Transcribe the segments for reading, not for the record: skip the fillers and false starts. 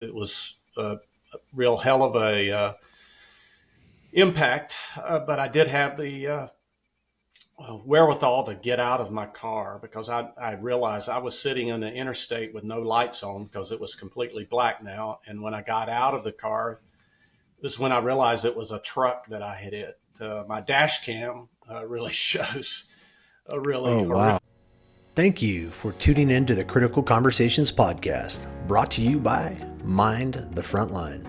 It was a real hell of a impact, but I did have the wherewithal to get out of my car because I realized I was sitting in the interstate with no lights on because it was completely black now. And when I got out of the car, this is when I realized it was a truck that I had hit. My dash cam really shows a really Oh, wow. horrific. Thank you for tuning in to the Critical Conversations podcast, brought to you by Mind the Frontline.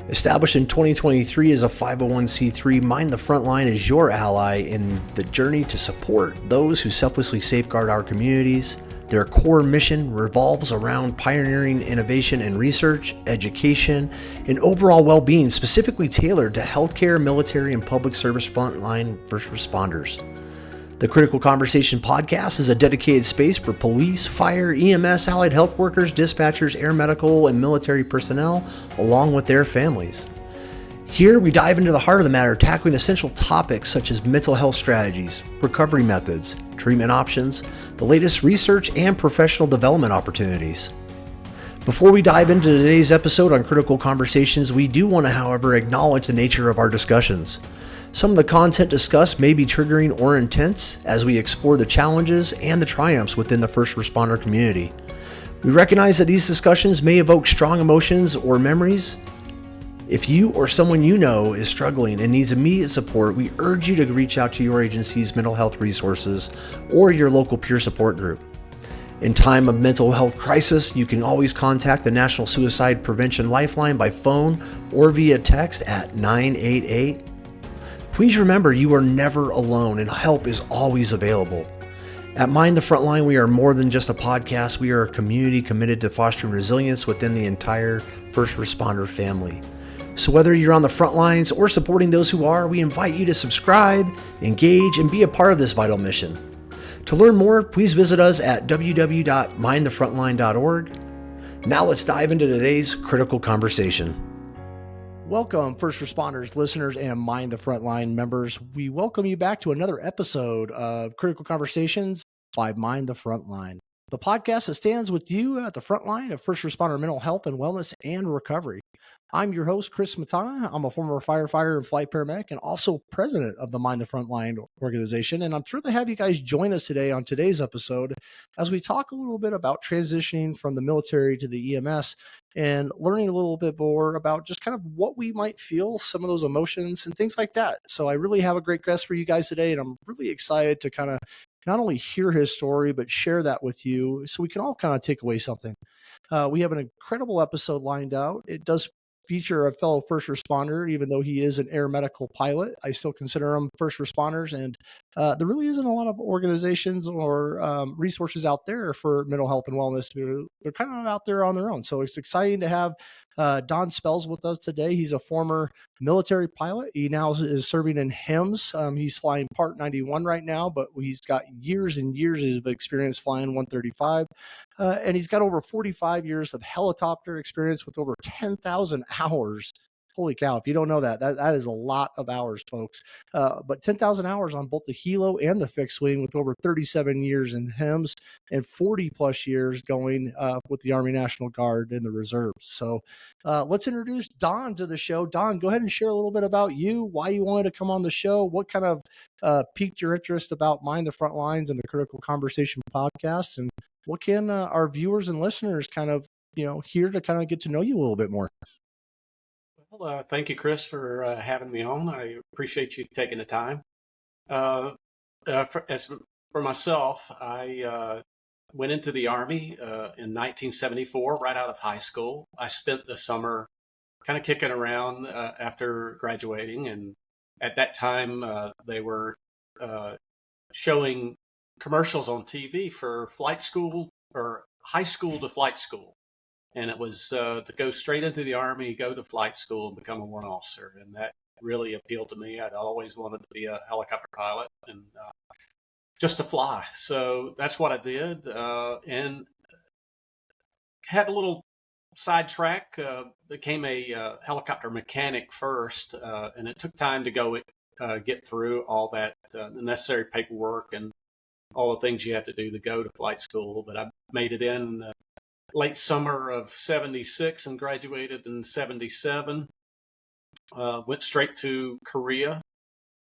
Established in 2023 as a 501c3, Mind the Frontline is your ally in the journey to support those who selflessly safeguard our communities. Their core mission revolves around pioneering innovation and research, education, and overall well-being specifically tailored to healthcare, military, and public service frontline first responders. The Critical Conversation podcast is a dedicated space for police, fire, EMS, allied health workers, dispatchers, air medical, and military personnel, along with their families. Here, we dive into the heart of the matter, tackling essential topics such as mental health strategies, recovery methods, treatment options, the latest research, and professional development opportunities. Before we dive into today's episode on Critical Conversations, we do want to, however, acknowledge the nature of our discussions. Some of the content discussed may be triggering or intense as we explore the challenges and the triumphs within the first responder community. We recognize that these discussions may evoke strong emotions or memories. If you or someone you know is struggling and needs immediate support, we urge you to reach out to your agency's mental health resources or your local peer support group. In time of mental health crisis, you can always contact the National Suicide Prevention Lifeline by phone or via text at 988. Please remember you are never alone and help is always available. At Mind the Frontline, we are more than just a podcast. We are a community committed to fostering resilience within the entire first responder family. So whether you're on the front lines or supporting those who are, we invite you to subscribe, engage, and be a part of this vital mission. To learn more, please visit us at www.mindthefrontline.org. Now let's dive into today's critical conversation. Welcome, first responders, listeners, and Mind the Frontline members. We welcome you back to another episode of Critical Conversations by Mind the Frontline, the podcast that stands with you at the front line of first responder mental health and wellness and recovery. I'm your host, Chris Matana. I'm a former firefighter and flight paramedic and also president of the Mind the Frontline organization. And I'm thrilled to have you guys join us today on today's episode as we talk a little bit about transitioning from the military to the EMS and learning a little bit more about just kind of what we might feel, some of those emotions and things like that. So I really have a great guest for you guys today, and I'm really excited to kind of not only hear his story, but share that with you so we can all kind of take away something. We have an incredible episode lined out. It does feature a fellow first responder, even though he is an air medical pilot. I still consider them first responders, and there really isn't a lot of organizations or resources out there for mental health and wellness. They're kind of out there on their own. So it's exciting to have Don Spells with us today. He's a former military pilot. He now is serving in HEMS. He's flying Part 91 right now, but he's got years and years of experience flying 135. And he's got over 45 years of helicopter experience with over 10,000 hours. Holy cow. If you don't know that is a lot of hours, folks. But 10,000 hours on both the helo and the fixed wing with over 37 years in HEMS and 40 plus years going with the Army National Guard and the reserves. So let's introduce Don to the show. Don, go ahead and share a little bit about you, why you wanted to come on the show, what kind of piqued your interest about Mind the Frontlines and the Critical Conversation podcast, and what can our viewers and listeners kind of, hear to kind of get to know you a little bit more? Well, thank you, Chris, for having me on. I appreciate you taking the time. For myself, I went into the Army in 1974, right out of high school. I spent the summer kind of kicking around after graduating, and at that time they were showing commercials on TV for flight school or high school to flight school. And it was to go straight into the Army, go to flight school, and become a warrant officer. And that really appealed to me. I'd always wanted to be a helicopter pilot and just to fly. So that's what I did, and had a little sidetrack. Became a helicopter mechanic first, and it took time to go get through all that necessary paperwork and all the things you have to do to go to flight school. But I made it in late summer of 76 and graduated in 77. Went straight to Korea.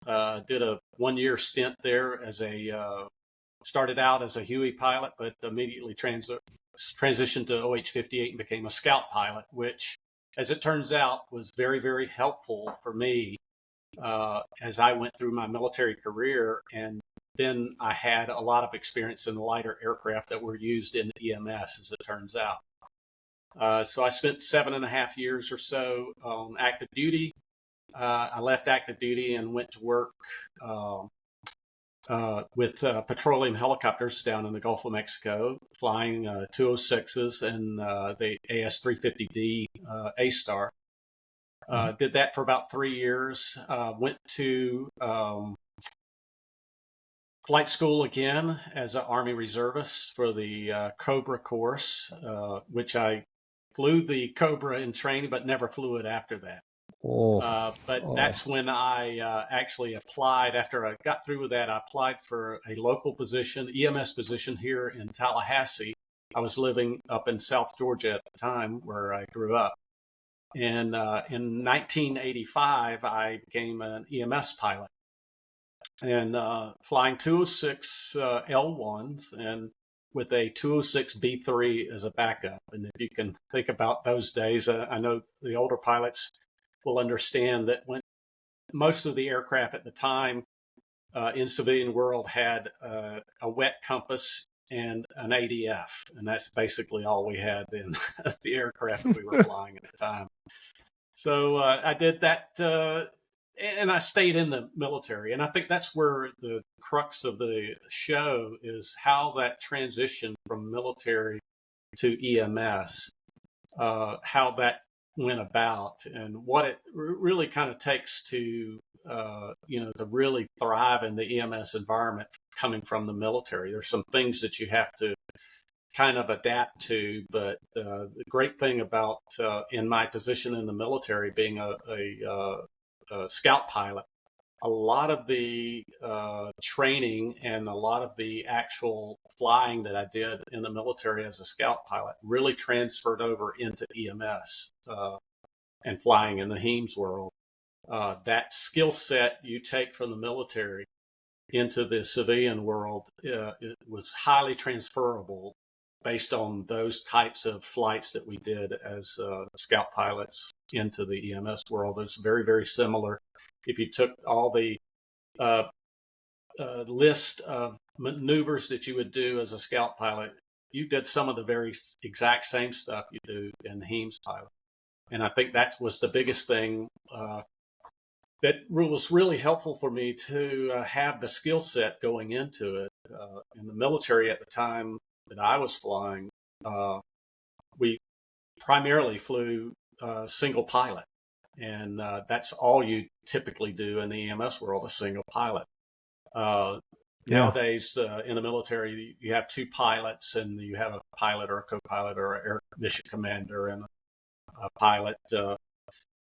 Did a 1-year stint there as started out as a Huey pilot, but immediately transitioned to OH-58 and became a scout pilot, which, as it turns out, was very, very helpful for me as I went through my military career. And then I had a lot of experience in the lighter aircraft that were used in EMS, as it turns out. So I spent 7.5 years or so on active duty. I left active duty and went to work with petroleum helicopters down in the Gulf of Mexico, flying 206s and the AS-350D A-Star. Did that for about 3 years. Went to flight school again as an Army reservist for the Cobra course, which I flew the Cobra in training, but never flew it after that. But that's when I actually applied. After I got through with that, I applied for a local position, EMS position here in Tallahassee. I was living up in South Georgia at the time, where I grew up. And in 1985, I became an EMS pilot and flying 206 L1s and with a 206 B3 as a backup. And if you can think about those days, I know the older pilots will understand that when most of the aircraft at the time in civilian world had a wet compass and an ADF, and that's basically all we had in the aircraft we were flying at the time. So I did that, and I stayed in the military. And I think that's where the crux of the show is, how that transition from military to EMS, how that went about, and what it really kind of takes to to really thrive in the EMS environment coming from the military. There's some things that you have to kind of adapt to, but the great thing about in my position in the military, being a scout pilot, a lot of the training and a lot of the actual flying that I did in the military as a scout pilot really transferred over into EMS and flying in the HEMS world. That skill set you take from the military into the civilian world, it was highly transferable based on those types of flights that we did as scout pilots into the EMS world. It's very, very similar. If you took all the list of maneuvers that you would do as a scout pilot, you did some of the very exact same stuff you do in HEMS pilot. And I think that was the biggest thing that was really helpful for me to have the skill set going into it. In the military at the time that I was flying, we primarily flew single pilot. And that's all you typically do in the EMS world, a single pilot. Nowadays, in the military, you have two pilots, and you have a pilot or a co-pilot or an air mission commander and a pilot.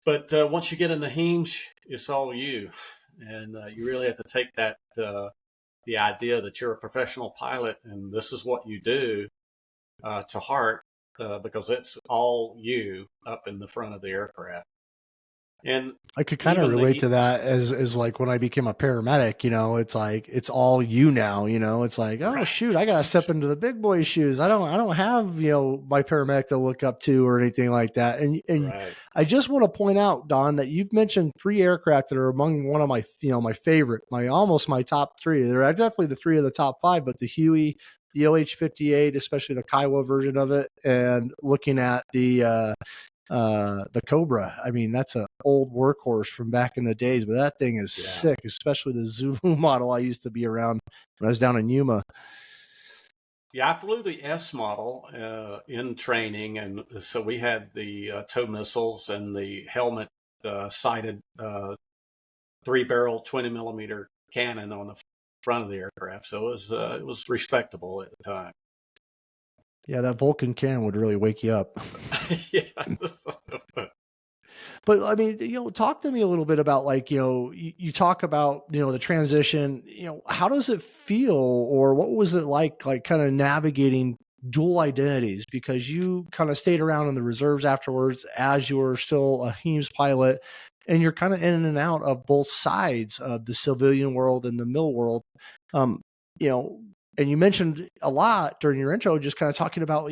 But once you get in the HEMS, it's all you. And you really have to take that, the idea that you're a professional pilot and this is what you do, to heart, because it's all you up in the front of the aircraft. And I could kind of relate to that as like when I became a paramedic, it's like, it's all you now, it's like, oh, right. Shoot, I got to step into the big boy shoes. I don't have, my paramedic to look up to or anything like that. And right. I just want to point out, Don, that you've mentioned 3 aircraft that are among one of my, my favorite, almost my top 3. They're definitely the 3 of the top 5, but the Huey, the OH-58, especially the Kiowa version of it, and looking at the Cobra. I mean, that's an old workhorse from back in the days, but that thing is sick, especially the Zulu model I used to be around when I was down in Yuma. Yeah, I flew the S model in training, and so we had the tow missiles and the helmet sighted 3-barrel 20-millimeter cannon on the front of the aircraft. So it was respectable at the time. Yeah, that Vulcan cannon would really wake you up. Yeah. But I mean, talk to me a little bit about, like, you talk about, the transition, how does it feel, or what was it like kind of navigating dual identities, because you kind of stayed around in the reserves afterwards as you were still a HEMS pilot, and you're kind of in and out of both sides of the civilian world and the mil world. Um, you know, and you mentioned a lot during your intro, just kind of talking about,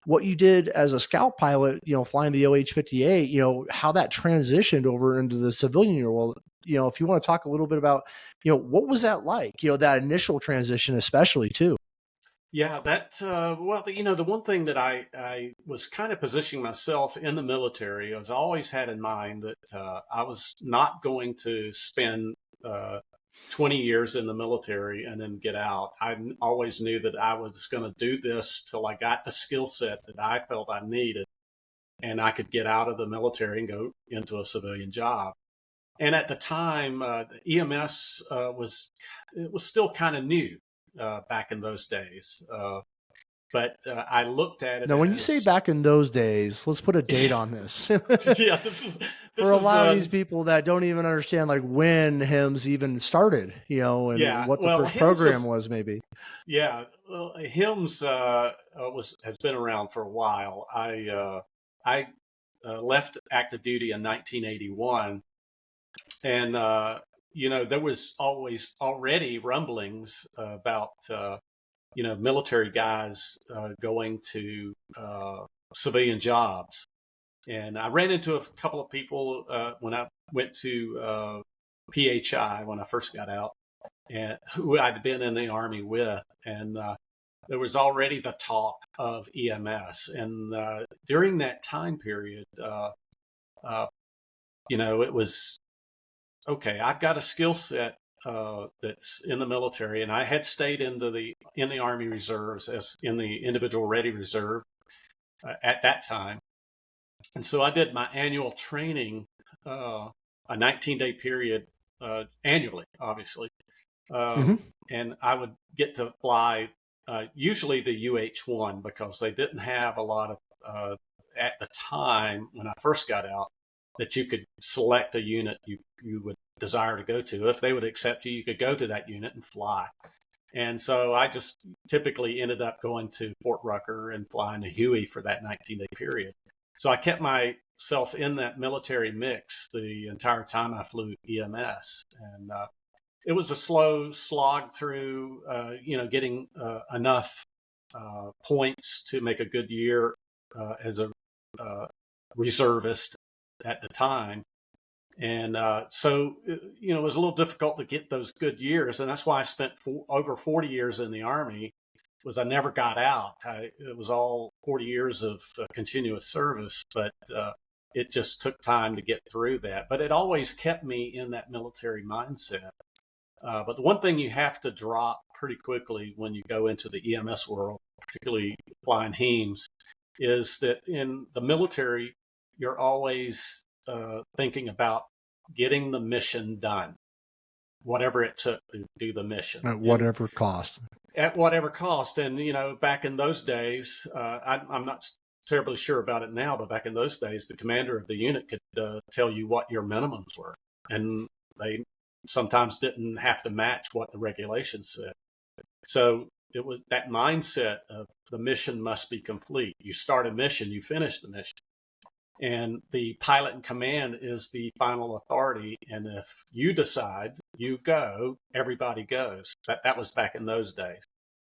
what you did as a scout pilot, flying the OH-58, how that transitioned over into the civilian world. If you want to talk a little bit about, what was that like, that initial transition, especially too. Yeah, well, the one thing that I was kind of positioning myself in the military, I was always had in mind that I was not going to spend uh, 20 years in the military and then get out. Always knew that I was going to do this till I got the skill set that I felt I needed, and I could get out of the military and go into a civilian job. And at the time, the EMS was still kind of new back in those days. But I looked at it Now, when you say as, back in those days, let's put a date on this. yeah, For this a is lot of these people that don't even understand like when HIMS even started, and yeah. what the Well, first program was maybe. yeah. Well, HIMS has been around for a while. I left active duty in 1981, and there was always already rumblings about military guys going to civilian jobs. And I ran into a couple of people when I went to PHI when I first got out, and who I'd been in the Army with. And there was already the talk of EMS. And during that time period, uh, it was okay. I've got a skill set that's in the military, and I had stayed in the Army Reserves as in the Individual Ready Reserve at that time. And so I did my annual training, a 19-day period annually, obviously. Hmm. And I would get to fly usually the UH-1 because they didn't have a lot of, at the time when I first got out, that you could select a unit you would desire to go to. If they would accept you, you could go to that unit and fly. And so I just typically ended up going to Fort Rucker and flying to Huey for that 19-day period. So I kept myself in that military mix the entire time I flew EMS. And it was a slow slog through, getting enough points to make a good year as a reservist at the time. And so, it was a little difficult to get those good years. And that's why I spent over 40 years in the Army, was I never got out. It was all 40 years of continuous service, but it just took time to get through that. But it always kept me in that military mindset. But the one thing you have to drop pretty quickly when you go into the EMS world, particularly flying HEMS, is that in the military, you're always thinking about getting the mission done, whatever it took to do the mission. At whatever cost. At whatever cost. And, back in those days, I'm not terribly sure about it now, but back in those days, the commander of the unit could tell you what your minimums were. And they sometimes didn't have to match what the regulations said. So it was that mindset of the mission must be complete. You start a mission, you finish the mission. And the pilot in command is the final authority. And if you decide you go, everybody goes. That was back in those days.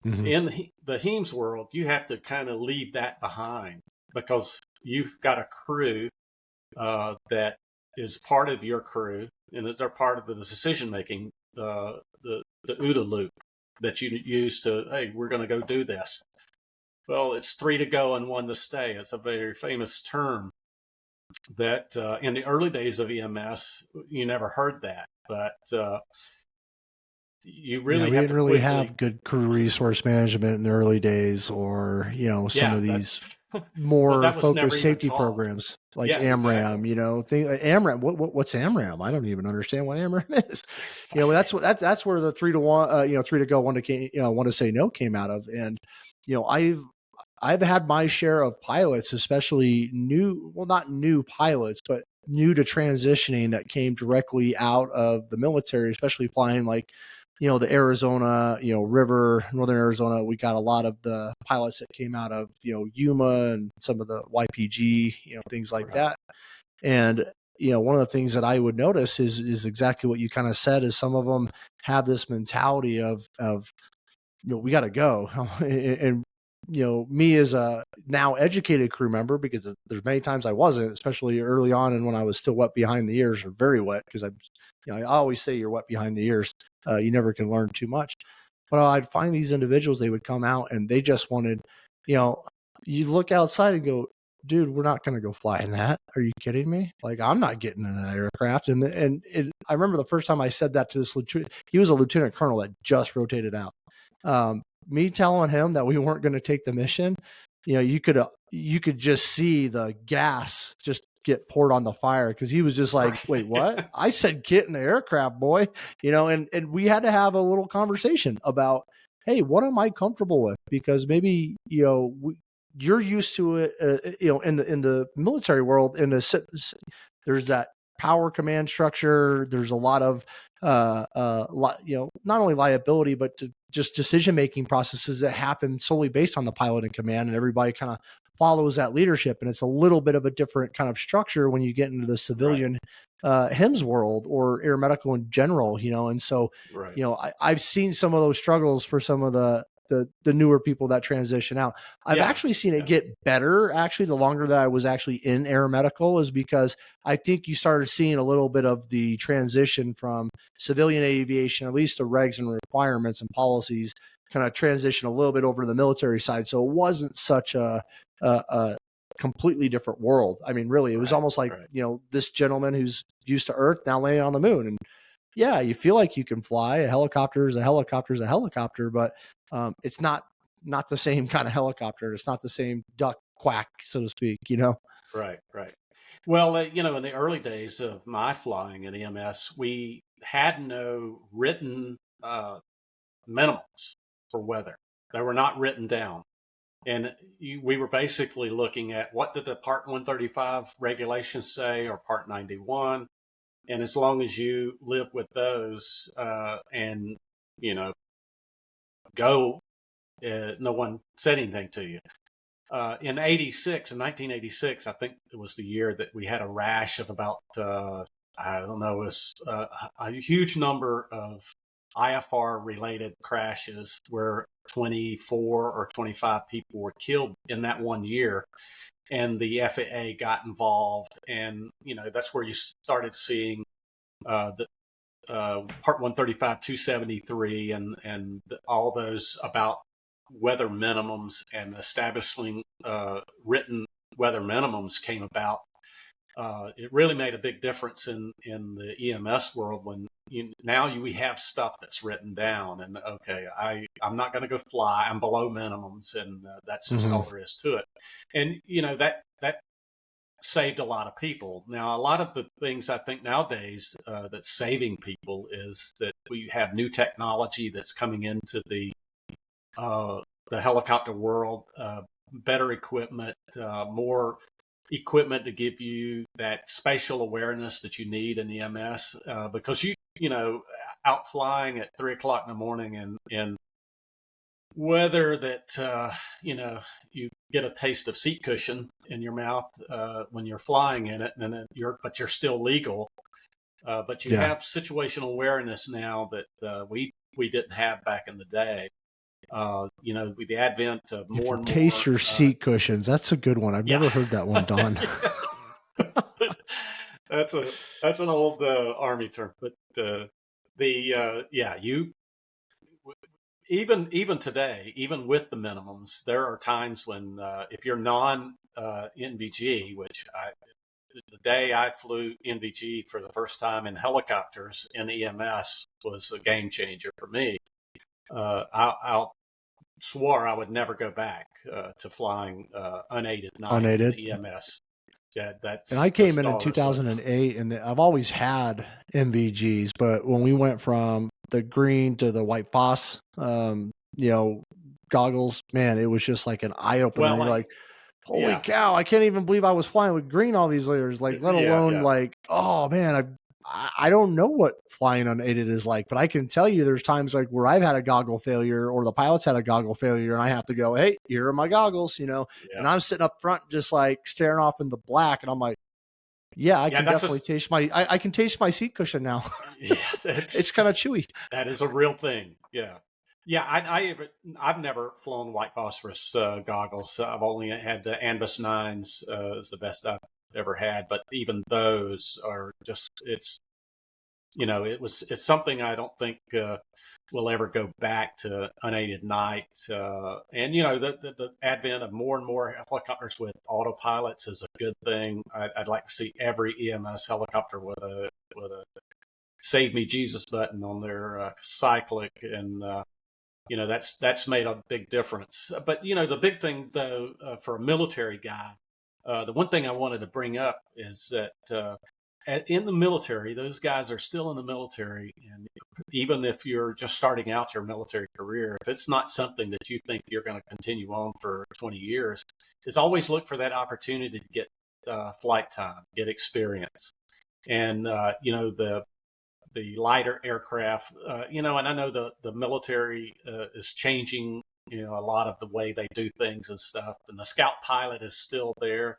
Mm-hmm. In the HEMS world, you have to kind of leave that behind because you've got a crew that is part of your crew, and they're part of the decision making, the OODA loop that you use to, hey, we're going to go do this. Well, it's 3 to go and 1 to stay. It's a very famous term that in the early days of EMS, you never heard that, but you really we have didn't to really quickly have good crew resource management in the early days, or some yeah, of these that's well, more that was never focused even safety taught. programs like Yeah, exactly. AMRAM. AMRAM. What's AMRAM? I don't even understand what AMRAM is. That's where the 3 to 1, 3 to go, 1 to 1 to say no came out of. And I've had my share of pilots, especially not new pilots, but new to transitioning, that came directly out of the military, especially flying like the Arizona, river, northern Arizona, we got a lot of the pilots that came out of, Yuma and some of the YPG, things like Right. that. And, one of the things that I would notice is exactly what you kind of said, is some of them have this mentality of, we got to go. And, me as a now educated crew member, because there's many times I wasn't, especially early on. And when I was still wet behind the ears, or very wet, because I always say you're wet behind the ears. You never can learn too much. But I'd find these individuals, they would come out and they just wanted, you look outside and go, dude, we're not going to go fly in that. Are you kidding me? Like, I'm not getting in that aircraft. And I remember the first time I said that to this lieutenant, he was a lieutenant colonel that just rotated out. Me telling him that we weren't going to take the mission, you could just see the gas just get poured on the fire, because he was just like, Right. wait, what? I said get in the aircraft, boy. And we had to have a little conversation about, hey, what am I comfortable with? Because maybe you're used to it, in the military world. There's that power command structure. There's a lot of not only liability, but just decision-making processes that happen solely based on the pilot in command, and everybody kind of follows that leadership. And it's a little bit of a different kind of structure when you get into the civilian HIMS world, or air medical in general, and so, Right. I've seen some of those struggles for some of the newer people that transition out. I've Yeah. actually seen it get better, actually, the longer that I was actually in air medical, is because I think you started seeing a little bit of the transition from civilian aviation, at least the regs and requirements and policies, kind of transition a little bit over to the military side. So it wasn't such a completely different world. I mean, really, it was almost like, this gentleman who's used to Earth now landing on the moon. And yeah, you feel like you can fly. A helicopter is a helicopter is a helicopter, but it's not the same kind of helicopter. It's not the same duck quack, so to speak, Right. Right. Well, in the early days of my flying in EMS, we had no written minimums for weather. They were not written down. And we were basically looking at, what did the Part 135 regulations say, or Part 91? And as long as you live with those and, go, no one said anything to you. In 1986, I think it was the year that we had a rash of about, I don't know, it was a huge number of IFR related crashes where 24 or 25 people were killed in that one year. And the FAA got involved. And, that's where you started seeing the Part 135, 273, and all those about weather minimums, and establishing written weather minimums came about. It really made a big difference in the EMS world when we have stuff that's written down, and okay, I'm not going to go fly. I'm below minimums, and that's just all there is to it. And that saved a lot of people. Now, a lot of the things I think nowadays that's saving people is that we have new technology that's coming into the helicopter world, better equipment, more equipment to give you that spatial awareness that you need in EMS, because out flying at 3 o'clock in the morning and weather that you get a taste of seat cushion in your mouth when you're flying in it, and then you're still legal, but you have situational awareness now that we didn't have back in the day. With the advent of more and more. Taste your seat cushions. That's a good one. I've never heard that one, Don. That's an old Army term, but you even today, even with the minimums, there are times when if you're non NVG, which the day I flew NVG for the first time in helicopters in EMS was a game changer for me. I'll swore I would never go back to flying unaided night in EMS. Yeah, and I came in 2008, and I've always had NVGs, but when we went from the green to the white FOSS, goggles, man, it was just like an eye opener. You're like, holy cow, I can't even believe I was flying with green all these layers, like, let alone like, oh man, I don't know what flying unaided is like, but I can tell you there's times like where I've had a goggle failure or the pilot's had a goggle failure and I have to go, hey, here are my goggles, you know, Yeah. and I'm sitting up front just like staring off in the black. And I'm like, yeah, I can definitely taste I can taste my seat cushion now. Yeah, it's kind of chewy. That is a real thing. Yeah. Yeah, I've never flown white phosphorus goggles. I've only had the Anvis 9s is the best I've ever had, but even those are just it's it's something I don't think will ever go back to unaided night. And the advent of more and more helicopters with autopilots is a good thing. I'd like to see every EMS helicopter with a "Save Me Jesus" button on their cyclic, and that's made a big difference. But the big thing though for a military guy, the one thing I wanted to bring up is that in the military, those guys are still in the military, and even if you're just starting out your military career, if it's not something that you think you're going to continue on for 20 years, is always look for that opportunity to get flight time, get experience, and the lighter aircraft, and I know the military is changing, a lot of the way they do things and stuff, and the scout pilot is still there.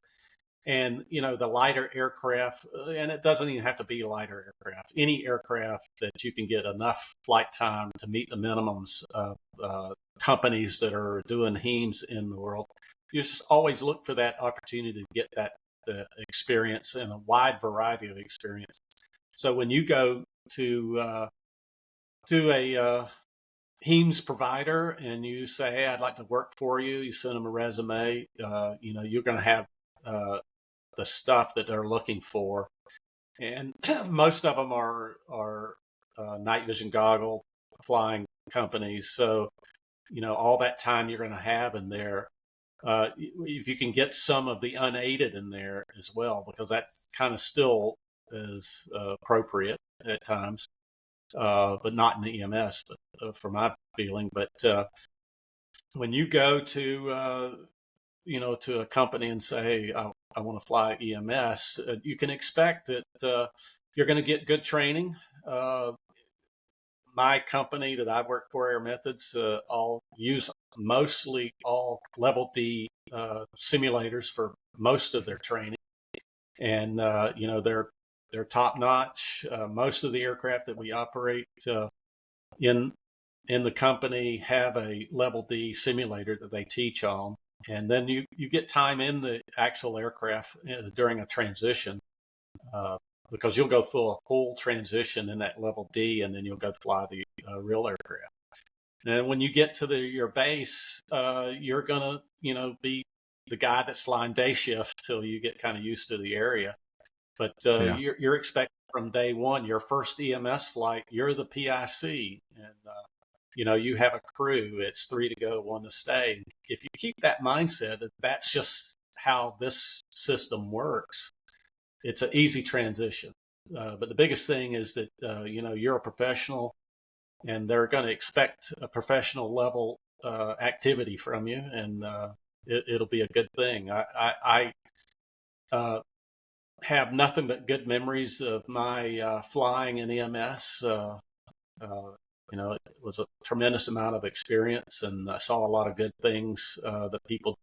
And, the lighter aircraft, and it doesn't even have to be lighter aircraft, any aircraft that you can get enough flight time to meet the minimums of companies that are doing HEMS in the world. You just always look for that opportunity to get that experience and a wide variety of experience. So when you go to a HEMS provider and you say, hey, I'd like to work for you, you send them a resume, you're going to have the stuff that they're looking for. And most of them are night vision goggle flying companies. So, all that time you're going to have in there, if you can get some of the unaided in there as well, because that kind of still is appropriate at times, but not in the EMS, but for my feeling. But when you go to to a company and say, hey, I want to fly EMS, you can expect that you're going to get good training. My company that I work for, Air Methods, all use mostly all level D simulators for most of their training, and they're top notch. Most of the aircraft that we operate in the company have a level D simulator that they teach on. And then you get time in the actual aircraft during a transition, because you'll go through a full transition in that level D, and then you'll go fly the real aircraft. And when you get to your base, you're gonna be the guy that's flying day shift till you get kind of used to the area. But you're expected from day one, your first EMS flight, you're the PIC, and you have a crew. It's 3 to go, 1 to stay. If you keep that mindset that that's just how this system works, it's an easy transition. But the biggest thing is that you're a professional, and they're going to expect a professional level activity from you, and it'll be a good thing. I have nothing but good memories of my flying in EMS. It was a tremendous amount of experience, and I saw a lot of good things that people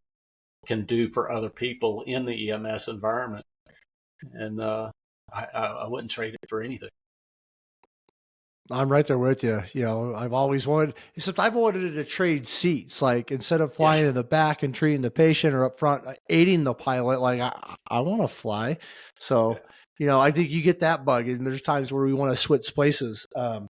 can do for other people in the EMS environment. And I wouldn't trade it for anything. I'm right there with you. I've always wanted, except I've wanted to trade seats. Like instead of flying in the back and treating the patient, or up front aiding the pilot, like I want to fly. So, I think you get that bug, and there's times where we want to switch places.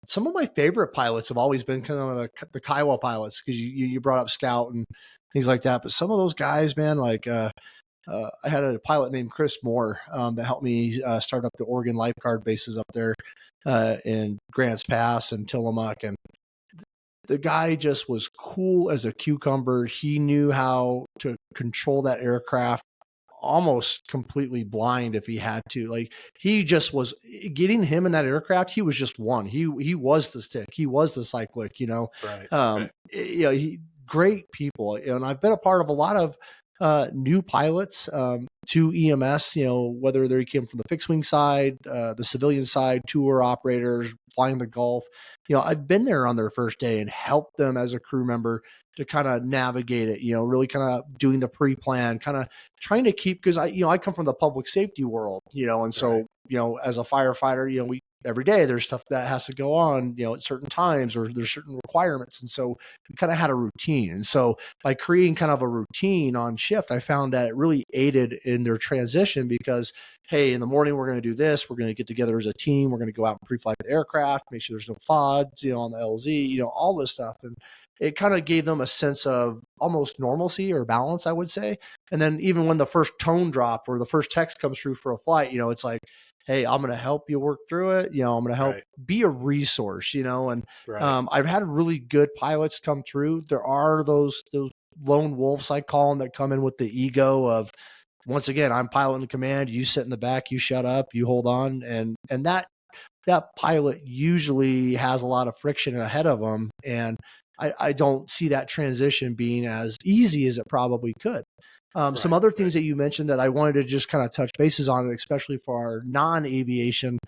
Some of my favorite pilots have always been kind of the Kiowa pilots, because you brought up Scout and things like that. But some of those guys, man, like I had a pilot named Chris Moore that helped me start up the Oregon lifeguard bases up there in Grants Pass and Tillamook, and the guy just was cool as a cucumber. He knew how to control that aircraft almost completely blind if he had to. Like, he just was getting him in that aircraft. He was just one. He was the stick. He was the cyclic. Right. Great people, and I've been a part of a lot of new pilots to EMS, whether they came from the fixed wing side, the civilian side, tour operators, flying the Gulf. I've been there on their first day and helped them as a crew member to kind of navigate it, really kind of doing the pre-plan, kind of trying to keep, because I come from the public safety world, and so, as a firefighter, we every day there's stuff that has to go on, at certain times, or there's certain requirements. And so we kind of had a routine. And so by creating kind of a routine on shift, I found that it really aided in their transition because, hey, in the morning, we're going to do this. We're going to get together as a team. We're going to go out and pre-flight the aircraft, make sure there's no FODs, on the LZ, all this stuff. And it kind of gave them a sense of almost normalcy or balance, I would say. And then even when the first tone drop or the first text comes through for a flight, it's like, hey, I'm going to help you work through it. I'm going to help be a resource, and I've had really good pilots come through. There are those lone wolves, I call them, that come in with the ego of, once again, I'm pilot in command. You sit in the back, you shut up, you hold on. And that pilot usually has a lot of friction ahead of them. And I don't see that transition being as easy as it probably could. Some other things that you mentioned that I wanted to just kind of touch bases on, especially for our non-aviation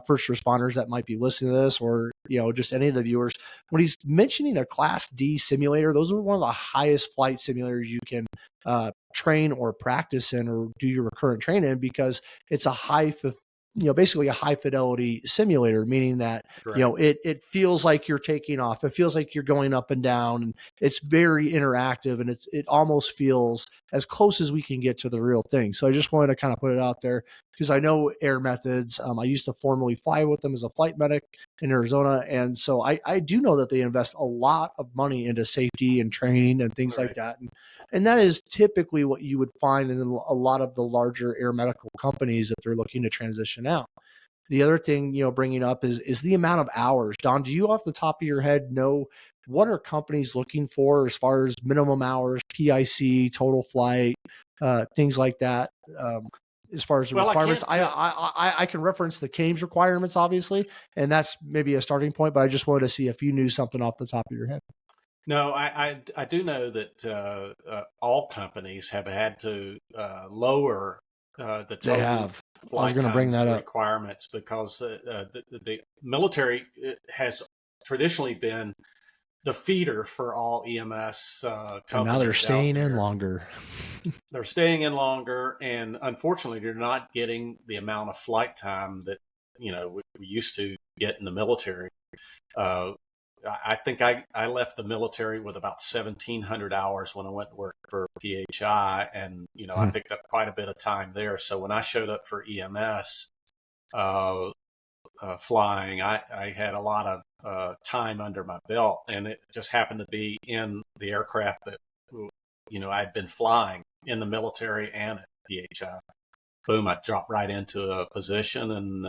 first responders that might be listening to this, or just any of the viewers. When he's mentioning a Class D simulator, those are one of the highest flight simulators you can train or practice in or do your recurrent training in, because it's a basically a high fidelity simulator, meaning that, it feels like you're taking off. It feels like you're going up and down, and it's very interactive, and it almost feels as close as we can get to the real thing. So I just wanted to kind of put it out there because I know Air Methods. I used to formerly fly with them as a flight medic in Arizona. And so I do know that they invest a lot of money into safety and training and things like that. And that is typically what you would find in a lot of the larger air medical companies if they're looking to transition out. The other thing, bringing up is the amount of hours. Don, do you off the top of your head know what are companies looking for as far as minimum hours, PIC, total flight, things like that? As far as the requirements, I can reference the CAMES requirements, obviously, and that's maybe a starting point, but I just wanted to see if you knew something off the top of your head. No, I do know that all companies have had to lower the total flight times requirements because the military has traditionally been the feeder for all EMS companies. And now they're staying in longer. They're staying in longer, and unfortunately, they're not getting the amount of flight time that we used to get in the military. I think I left the military with about 1,700 hours when I went to work for PHI, and I picked up quite a bit of time there. So when I showed up for EMS flying, I had a lot of time under my belt, and it just happened to be in the aircraft that I'd been flying in the military and at PHI. Boom! I dropped right into a position and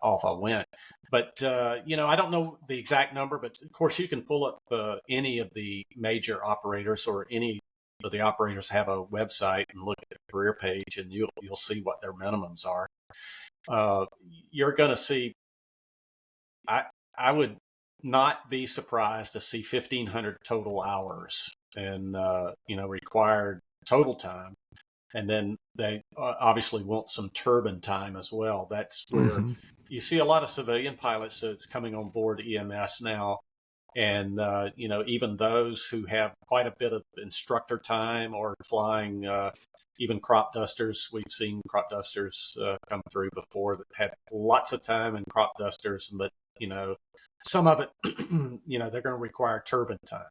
off I went. But I don't know the exact number, but of course you can pull up any of the major operators, or any of the operators have a website, and look at the career page, and you'll see what their minimums are. You're going to see. I would not be surprised to see 1,500 total hours and required total time. And then they obviously want some turbine time as well. That's where you see a lot of civilian pilots that's coming on board EMS now. And, even those who have quite a bit of instructor time or flying, even crop dusters. We've seen crop dusters come through before that had lots of time in crop dusters, but, some of it, they're going to require turbine time.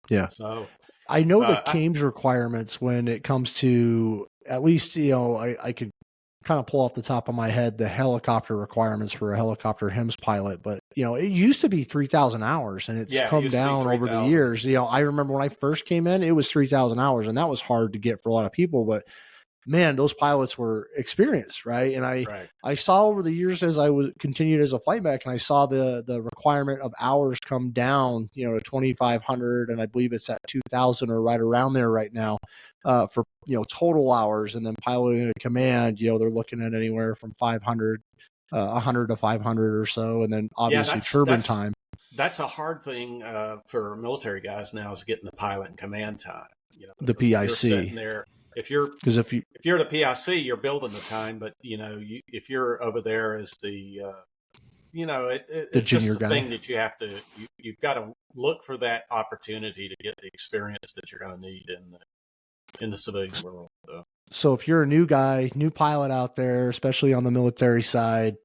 Yeah. So I know the CAMES requirements when it comes to, at least, I could kind of pull off the top of my head the helicopter requirements for a helicopter HEMS pilot, but it used to be 3,000 hours, and it's come down over the years. I remember when I first came in, it was 3,000 hours, and that was hard to get for a lot of people, but man, those pilots were experienced, right? And I saw over the years as I continued as a flight mech, and I saw the requirement of hours come down, to 2,500, and I believe it's at 2,000 or right around there right now, for total hours. And then piloting a command, they're looking at anywhere from 500, 100 to 500 or so, and then obviously turbine time. That's a hard thing for military guys now, is getting the pilot and command time. The Because if you're sitting PIC. there, Because if you, if you're the PIC, you're building the time, but if you're over there as the the it's just junior the guy. thing that you have to you've got to look for that opportunity to get the experience that you're going to need in the civilian world. So if you're a new guy, new pilot out there, especially on the military side,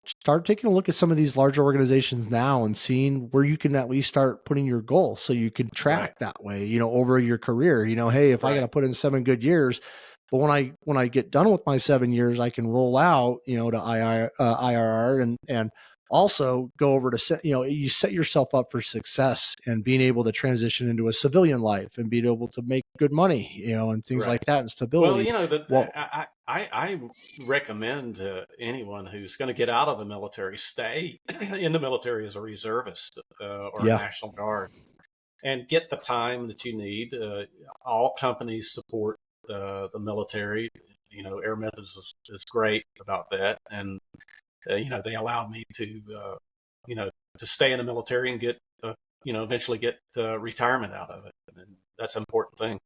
start taking a look at some of these larger organizations now and seeing where you can at least start putting your goal so you can Right, track that way, over your career. Hey, if I got right, to put in 7 good years, but when I get done with my 7 years, I can roll out, to IRR and also go over to, you set yourself up for success and being able to transition into a civilian life and being able to make good money, and things right. like that and Well, stability. that Well, I recommend anyone who's going to get out of the military stay in the military as a reservist or a yeah. National Guard and get the time that you need. All companies support the military. Air Methods is great about that, and they allowed me to to stay in the military and get eventually get retirement out of it, and that's an important thing.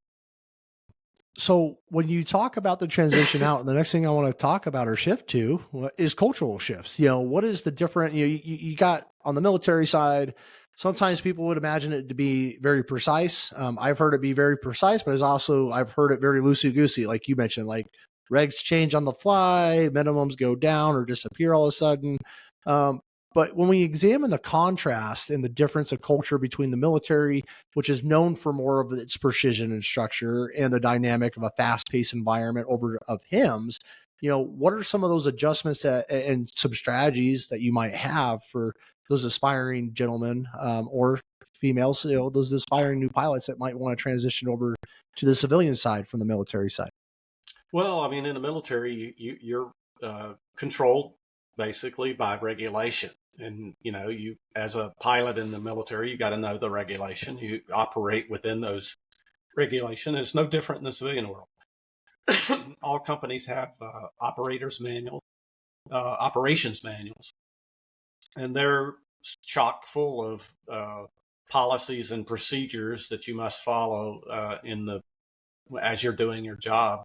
So when you talk about the transition out, the next thing I want to talk about or shift to is cultural shifts. What is the different, you got on the military side, sometimes people would imagine it to be very precise. I've heard it be very precise, but I've heard it very loosey goosey. Like you mentioned, like regs change on the fly, minimums go down or disappear all of a sudden. Um, but when we examine the contrast and the difference of culture between the military, which is known for more of its precision and structure, and the dynamic of a fast-paced environment over of HIMS, what are some of those adjustments and some strategies that you might have for those aspiring gentlemen or females, those aspiring new pilots that might want to transition over to the civilian side from the military side? Well, I mean, in the military, you're controlled basically by regulation. And, you as a pilot in the military, you got to know the regulation. You operate within those regulations. It's no different in the civilian world. All companies have operations manuals, and they're chock full of policies and procedures that you must follow as you're doing your job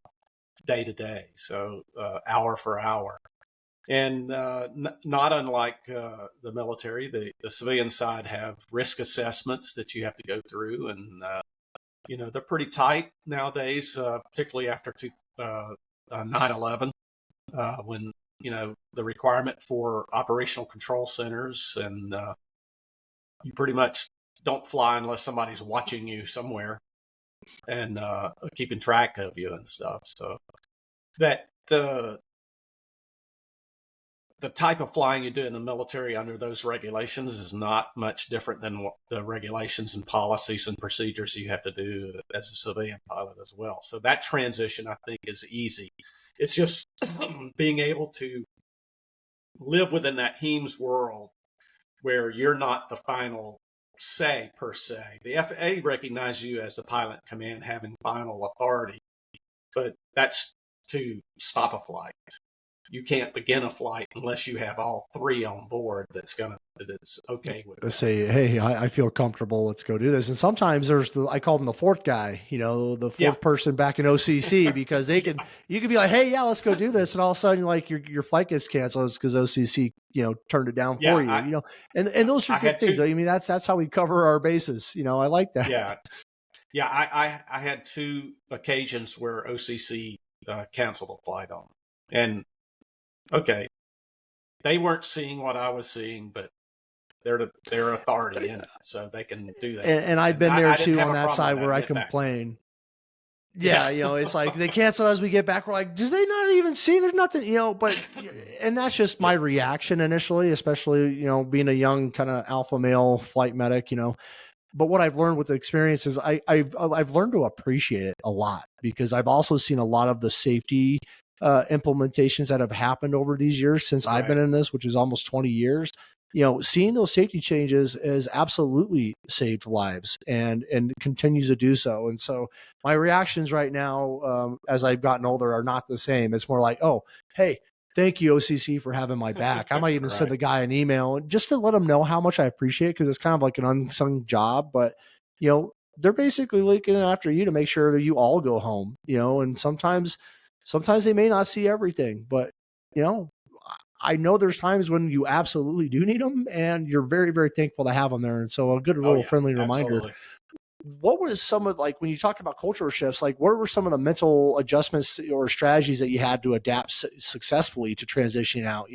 day to day, so hour for hour. And not unlike the military, the civilian side have risk assessments that you have to go through, and they're pretty tight nowadays, particularly after 9/11, when the requirement for operational control centers, and you pretty much don't fly unless somebody's watching you somewhere and keeping track of you and stuff. So that the type of flying you do in the military under those regulations is not much different than what the regulations and policies and procedures you have to do as a civilian pilot as well. So that transition, I think, is easy. It's just being able to live within that HEMS world where you're not the final say per se. The FAA recognizes you as the pilot in command having final authority, but that's to stop a flight. You can't begin a flight unless you have all three on board that's okay with that. Say, hey, I feel comfortable. Let's go do this. And sometimes I call them the fourth guy, the Yeah. fourth person back in OCC, because you can be like, hey, yeah, let's go do this. And all of a sudden, like your flight gets canceled because OCC, turned it down for you, and those are I good had things. two. I mean, that's how we cover our bases. I like that. Yeah. Yeah. I had two occasions where OCC canceled a flight on me. And okay, they weren't seeing what I was seeing, but they're their authority in it, so they can do that. And I've been there I didn't too have on a that problem side with that. where I I went back. complain. Yeah. Yeah, it's like they cancel as we get back. We're like, do they not even see? There's nothing, but, and that's just my reaction initially, especially, being a young kind of alpha male flight medic, But what I've learned with the experience is I've learned to appreciate it a lot, because I've also seen a lot of the safety implementations that have happened over these years since I've been Right. in this, which is almost 20 years. Seeing those safety changes has absolutely saved lives and continues to do so. And so my reactions right now, as I've gotten older, are not the same. It's more like, oh, hey, thank you, OCC, for having my back. I might even send Right. the guy an email just to let him know how much I appreciate it, because it's kind of like an unsung job. But they're basically looking after you to make sure that you all go home, and sometimes they may not see everything, but you know, I know there's times when you absolutely do need them, and you're very, very thankful to have them there. And so a good Oh little yeah, friendly reminder. absolutely. What was some of, like, when you talk about cultural shifts, like what were some of the mental adjustments or strategies that you had to adapt successfully to transition out?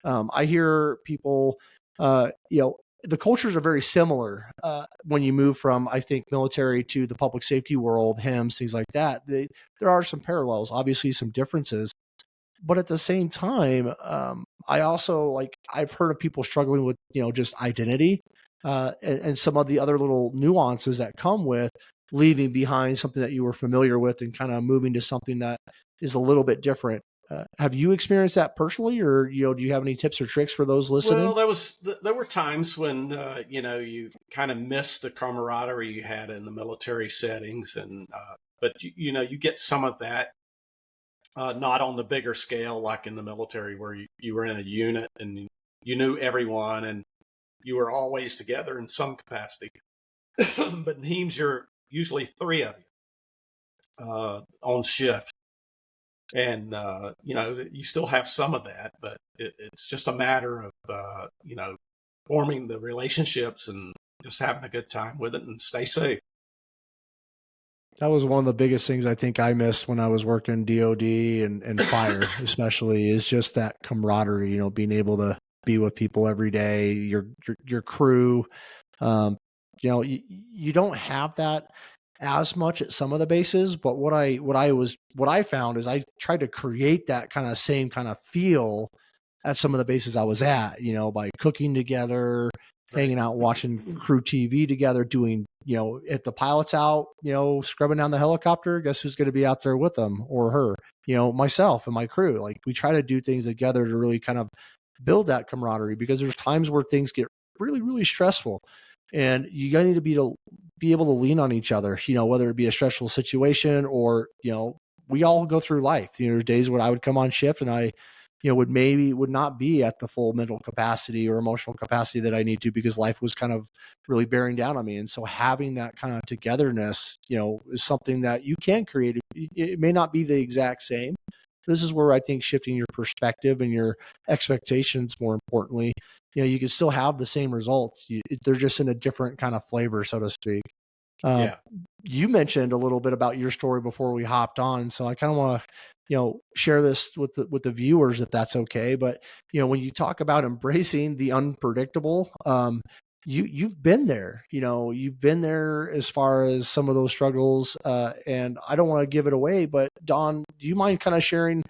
I hear people, the cultures are very similar when you move from, I think, military to the public safety world, HIMS, things like that. There are some parallels, obviously some differences, but at the same time, I also, like, I've heard of people struggling with, just identity, and some of the other little nuances that come with leaving behind something that you were familiar with and kind of moving to something that is a little bit different. Have you experienced that personally, or do you have any tips or tricks for those listening? Well, there were times when you kind of missed the camaraderie you had in the military settings, and but you get some of that, not on the bigger scale like in the military where you were in a unit and you knew everyone and you were always together in some capacity. But in teams, you're usually three of you on shift, and you still have some of that, but it's just a matter of forming the relationships and just having a good time with it and stay safe. That was one of the biggest things I think I missed when I was working DoD and fire, especially, is just that camaraderie. Being able to be with people every day, your crew. Um, you don't have that as much at some of the bases, but what I found is I tried to create that kind of same kind of feel at some of the bases I was at, by cooking together, Right. hanging out, watching crew TV together, doing, if the pilot's out, scrubbing down the helicopter, guess who's going to be out there with them or her? Myself and my crew. Like, we try to do things together to really kind of build that camaraderie, because there's times where things get really, really stressful, and you gotta need to be able to lean on each other, whether it be a stressful situation or, we all go through life. There's days when I would come on shift and I, would not be at the full mental capacity or emotional capacity that I need to, because life was kind of really bearing down on me. And so having that kind of togetherness, is something that you can create. It may not be the exact same. This is where I think shifting your perspective and your expectations, more importantly, you can still have the same results. They're just in a different kind of flavor, so to speak. Um, Yeah. you mentioned a little bit about your story before we hopped on, so I kind of want to, share this with the viewers, if that's okay. But when you talk about embracing the unpredictable, you've been there. You've been there as far as some of those struggles, and I don't want to give it away. But Don, do you mind kind of sharing,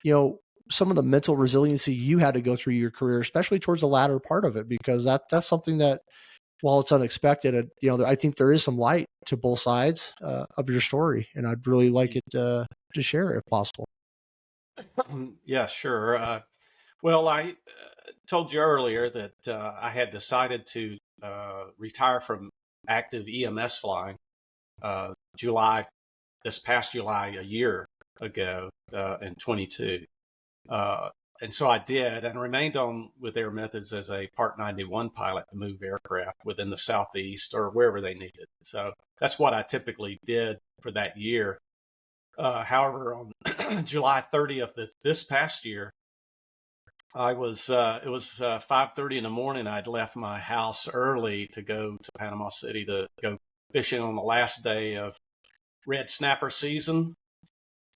you know, some of the mental resiliency you had to go through your career, especially towards the latter part of it, because that's something that, while it's unexpected, I think there is some light to both sides of your story, and I'd really like it to share if possible. Yeah, sure. Well, I told you earlier that I had decided to retire from active EMS flying July, this past July, a year ago, in 22. Uh, and so I did, and remained on with Air Methods as a Part 91 pilot to move aircraft within the Southeast or wherever they needed. So that's what I typically did for that year. However, on July 30th this past year, it was 5:30 in the morning. I'd left my house early to go to Panama City to go fishing on the last day of red snapper season,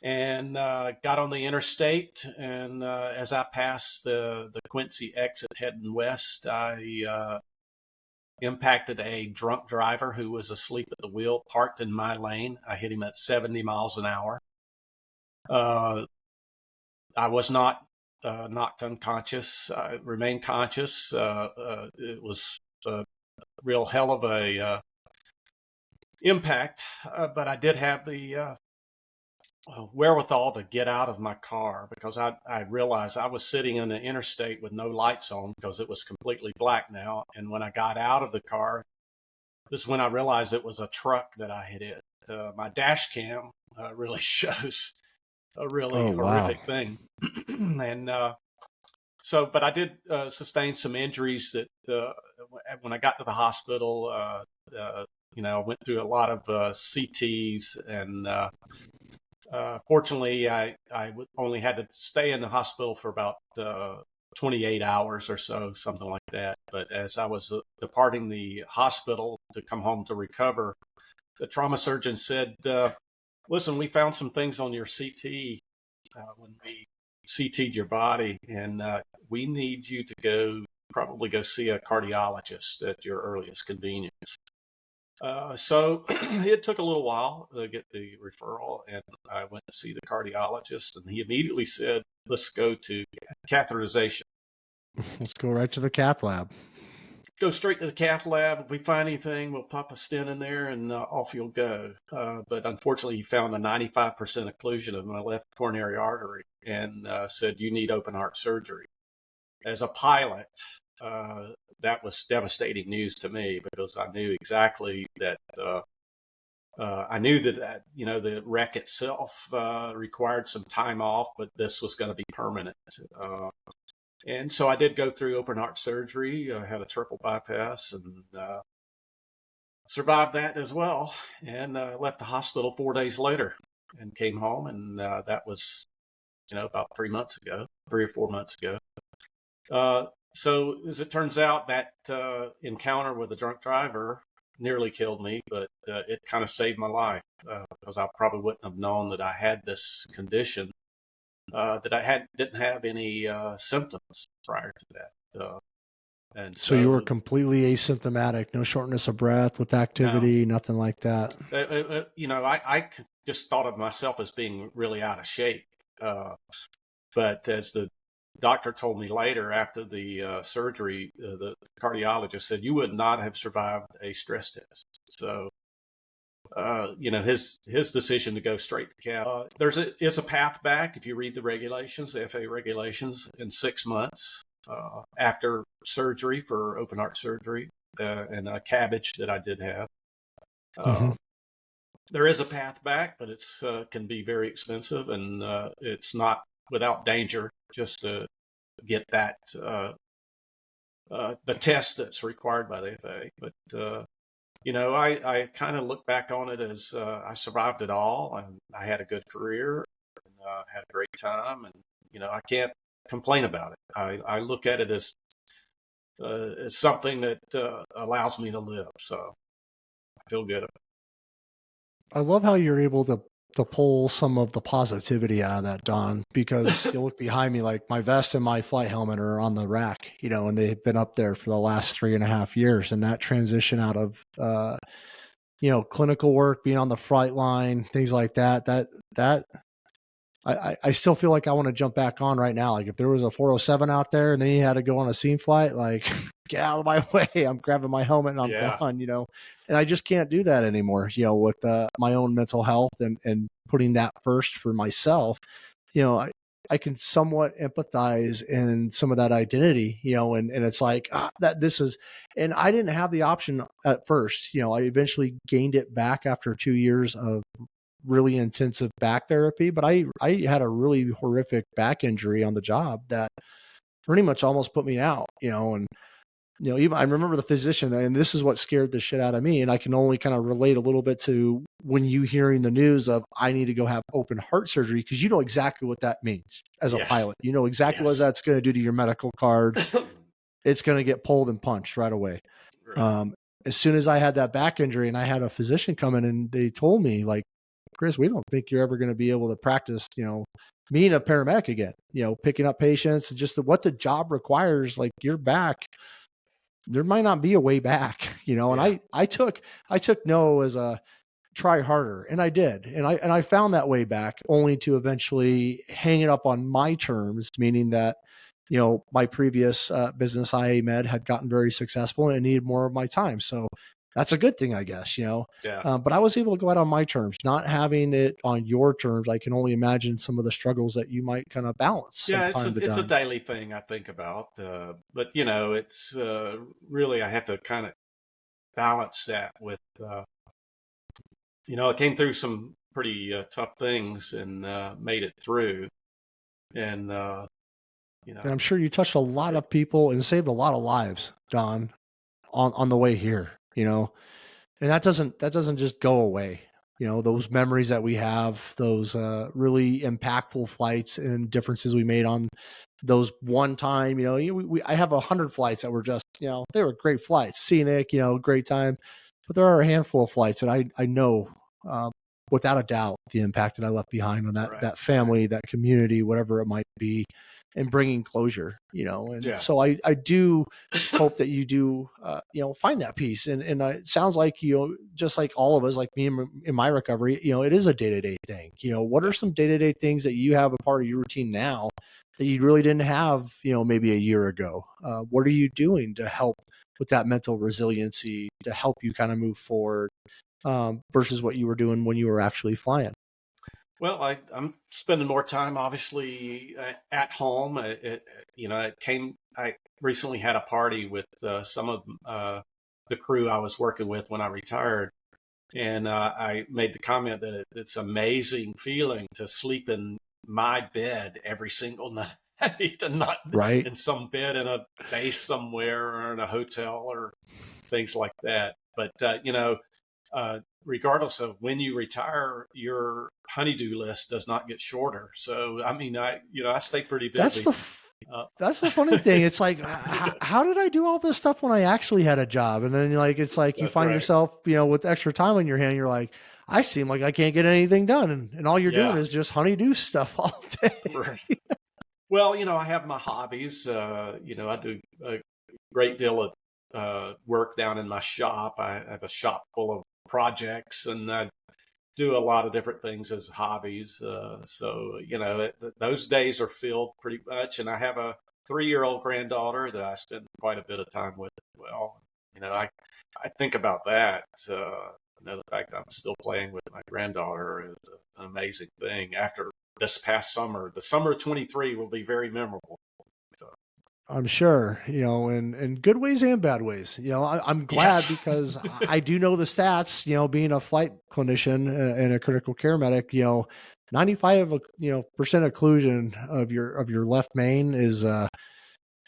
and got on the interstate. And as I passed the Quincy exit heading west, I impacted a drunk driver who was asleep at the wheel, parked in my lane. I hit him at 70 miles an hour. Uh, I was not knocked unconscious. I remained conscious. It was a real hell of a impact, but I did have the wherewithal to get out of my car, because I realized I was sitting in the interstate with no lights on because it was completely black now. And when I got out of the car, this is when I realized it was a truck that I had hit. My dash cam really shows a really Oh, wow. horrific thing. And but I did sustain some injuries that when I got to the hospital, I went through a lot of CTs, and fortunately, only had to stay in the hospital for about 28 hours or so, something like that. But as I was departing the hospital to come home to recover, the trauma surgeon said, listen, we found some things on your CT when we CT'd your body, and we need you to probably go see a cardiologist at your earliest convenience. So it took a little while to get the referral, and I went to see the cardiologist, and he immediately said, let's go to catheterization. Let's go right to the cath lab. Go straight to the cath lab. If we find anything, we'll pop a stent in there, and off you'll go. But unfortunately, he found a 95% occlusion of my left coronary artery, and said, you need open heart surgery. As a pilot, that was devastating news to me, because I knew exactly that I knew that the wreck itself required some time off, but this was going to be permanent. And so I did go through open heart surgery. I had a triple bypass, and survived that as well, and left the hospital 4 days later and came home, and that was about 3 or 4 months ago. So as it turns out, that encounter with a drunk driver nearly killed me, but it kind of saved my life, because I probably wouldn't have known that I had this condition, that I didn't have any symptoms prior to that. And So you were completely asymptomatic, no shortness of breath with activity, nothing like that. I just thought of myself as being really out of shape. But as the doctor told me later after the surgery, the cardiologist said, you would not have survived a stress test. So, his decision to go straight to cath. Is a path back if you read the regulations, the FAA regulations, in 6 months after surgery for open heart surgery and a cabbage that I did have. There is a path back, but it's can be very expensive, and it's not without danger just to get that the test that's required by the FAA. But I kind of look back on it as I survived it all, and I had a good career, and had a great time, and I can't complain about it. I look at it as something that allows me to live, so I feel good. I love how you're able to pull some of the positivity out of that, Don, because you look behind me, like my vest and my flight helmet are on the rack, and they've been up there for the last 3.5 years. And that transition out of, clinical work, being on the flight line, things like that, I still feel like I want to jump back on right now. Like if there was a 407 out there and then you had to go on a scene flight, like get out of my way. I'm grabbing my helmet and I'm gone, and I just can't do that anymore, with my own mental health and putting that first for myself. I can somewhat empathize in some of that identity, and it's like that this is, and I didn't have the option at first. I eventually gained it back after 2 years of really intensive back therapy, but I had a really horrific back injury on the job that pretty much almost put me out, and even I remember the physician, and this is what scared the shit out of me. And I can only kind of relate a little bit to when you hearing the news of I need to go have open heart surgery, because you know exactly what that means as a pilot. You know exactly what that's going to do to your medical card. It's going to get pulled and punched right away. Right. As soon as I had that back injury, and I had a physician come in, and they told me, like, Chris, we don't think you're ever going to be able to practice, being a paramedic again, picking up patients, just what the job requires, like your back. There might not be a way back, and I took no as a try harder, and I did. And I found that way back, only to eventually hang it up on my terms, meaning that, my previous business, IA Med, had gotten very successful and needed more of my time. So that's a good thing, I guess, but I was able to go out on my terms, not having it on your terms. I can only imagine some of the struggles that you might kind of balance. Yeah, it's a daily thing I think about, but it's really, I have to kind of balance that with, I came through some pretty tough things and made it through, and and I'm sure you touched a lot of people and saved a lot of lives, Don, on the way here. And that doesn't just go away. Those memories that we have, those really impactful flights and differences we made on those one time, I have 100 flights that were just, they were great flights, scenic, great time. But there are a handful of flights that I know, uh, without a doubt, the impact that I left behind on that family, that community, whatever it might be, and bringing closure, and so I do hope that you do, find that peace. And it sounds like, just like all of us, like me in my recovery, it is a day-to-day thing. What are some day-to-day things that you have a part of your routine now that you really didn't have, maybe a year ago? What are you doing to help with that mental resiliency, to help you kind of move forward, versus what you were doing when you were actually flying? Well, I'm spending more time, obviously, at home. I recently had a party with some of the crew I was working with when I retired, and I made the comment that it's amazing feeling to sleep in my bed every single night, and not Right. in some bed in a base somewhere or in a hotel or things like that. But regardless of when you retire, your honeydew list does not get shorter. So, I mean, I stay pretty That's busy. the Uh, That's the funny thing. It's like, how did I do all this stuff when I actually had a job? And then it's like you that's find right. yourself, with extra time on your hand. You're like, I seem like I can't get anything done, and all you're doing Yeah. is just honeydew stuff all day. Right. Well, I have my hobbies. I do a great deal of work down in my shop. I have a shop full of projects, and I do a lot of different things as hobbies. So, those days are filled pretty much. And I have a 3-year-old granddaughter that I spend quite a bit of time with as well. I think about that. The fact that I'm still playing with my granddaughter is an amazing thing. After this past summer, the summer of 23 will be very memorable. So, I'm sure, in good ways and bad ways. I'm glad yes. because I do know the stats. Being a flight clinician and a critical care medic, 95 percent occlusion of your left main is,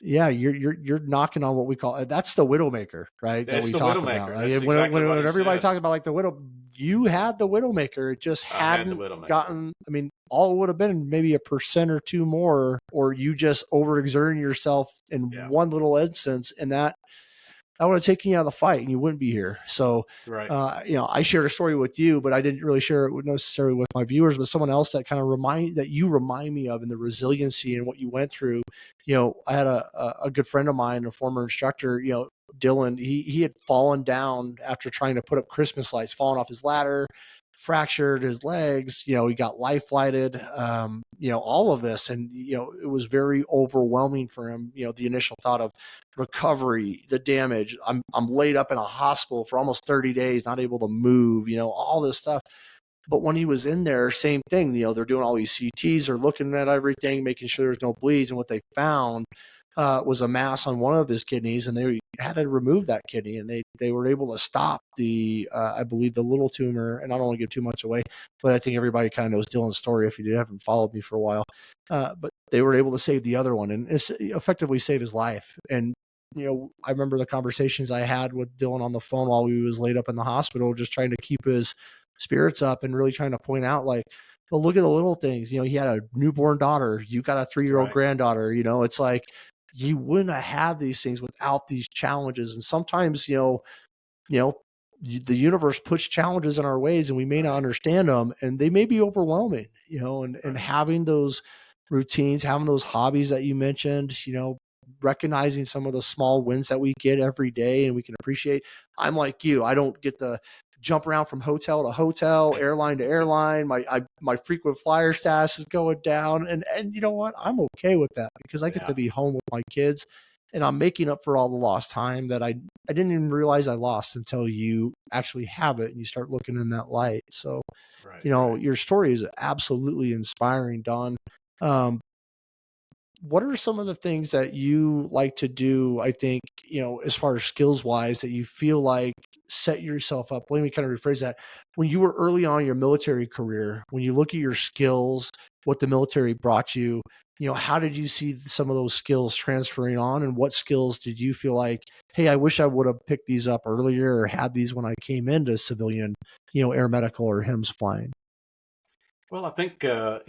yeah, you're knocking on what we call, that's the widowmaker, right? That That's we the talk about. Widowmaker. Like, That's when, exactly when what when he everybody said. talks about like the widow, you had the widowmaker. It just I had the hadn't Widowmaker. gotten. I mean, all it would have been maybe 1% or 2 more, or you just overexerting yourself in Yeah. one little instance, and that would have taken you out of the fight, and you wouldn't be here. So, Right. I shared a story with you, but I didn't really share it necessarily with my viewers, but someone else that kind of remind me of, and the resiliency and what you went through. I had a good friend of mine, a former instructor, Dylan. He had fallen down after trying to put up Christmas lights, fallen off his ladder, fractured his legs. He got life flighted. All of this, and it was very overwhelming for him. The initial thought of recovery, the damage. I'm laid up in a hospital for almost 30 days, not able to move, all this stuff. But when he was in there, same thing, they're doing all these CTs, they're looking at everything, making sure there's no bleeds. And what they found was a mass on one of his kidneys, and they had to remove that kidney, and they were able to stop the, I believe, the little tumor. And I don't want to give too much away, but I think everybody kind of knows Dylan's story if you haven't followed me for a while. But they were able to save the other one and effectively save his life. And I remember the conversations I had with Dylan on the phone while he was laid up in the hospital, just trying to keep his spirits up and really trying to point out, like, well, look at the little things. He had a newborn daughter. You got a 3-year-old Right. granddaughter. It's like you wouldn't have these things without these challenges. And sometimes, the universe puts challenges in our ways, and we may not Right. understand them, and they may be overwhelming. And Right. having those routines, having those hobbies that you mentioned, recognizing some of the small wins that we get every day and we can appreciate. I'm like you. I don't get to jump around from hotel to hotel, airline to airline. My frequent flyer status is going down, and you know what? I'm okay with that because I get Yeah. to be home with my kids, and I'm making up for all the lost time that I didn't even realize I lost until you actually have it and you start looking in that light. So, Right. Right. your story is absolutely inspiring, Don. Um, what are some of the things that you like to do? I think, as far as skills wise, that you feel like set yourself up. Let me kind of rephrase that. When you were early on in your military career, when you look at your skills, what the military brought you, how did you see some of those skills transferring on, and what skills did you feel like, hey, I wish I would have picked these up earlier or had these when I came into civilian, air medical or HIMSS flying? Well, I think a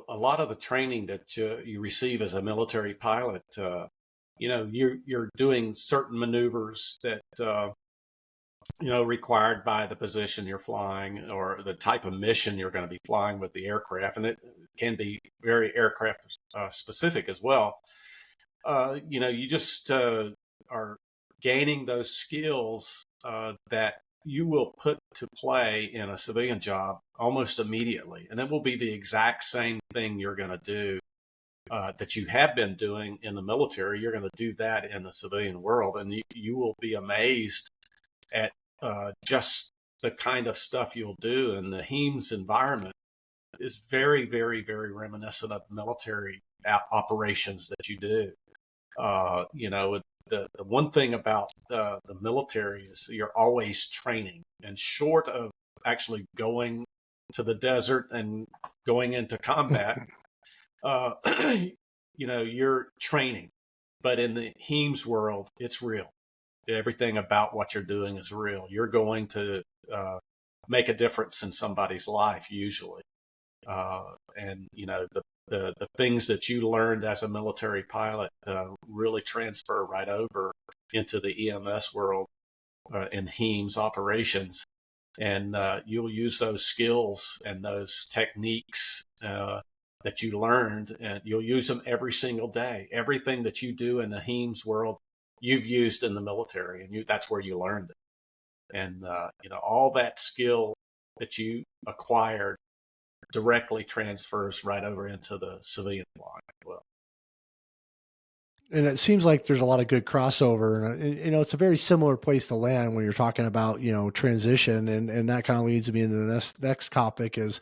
lot of the training that you receive as a military pilot, you're doing certain maneuvers that required by the position you're flying or the type of mission you're going to be flying with the aircraft, and it can be very aircraft specific as well. You just are gaining those skills that you will put to play in a civilian job almost immediately. And it will be the exact same thing you're going to do that you have been doing in the military. You're going to do that in the civilian world. And you will be amazed at just the kind of stuff you'll do. And the HEMS environment is very, very, very reminiscent of military operations that you do. The one thing about the military is you're always training, and short of actually going to the desert and going into combat, uh, you're training. But in the HEMS world, it's real. Everything about what you're doing is real. You're going to make a difference in somebody's life usually. And the things that you learned as a military pilot really transfer right over into the EMS world in HEMS operations, and you'll use those skills and those techniques that you learned, and you'll use them every single day. Everything that you do in the HEMS world, you've used in the military, and that's where you learned it. And all that skill that you acquired directly transfers right over into the civilian line as well. And it seems like there's a lot of good crossover, and it's a very similar place to land when you're talking about transition, and that kind of leads me into the next topic. Is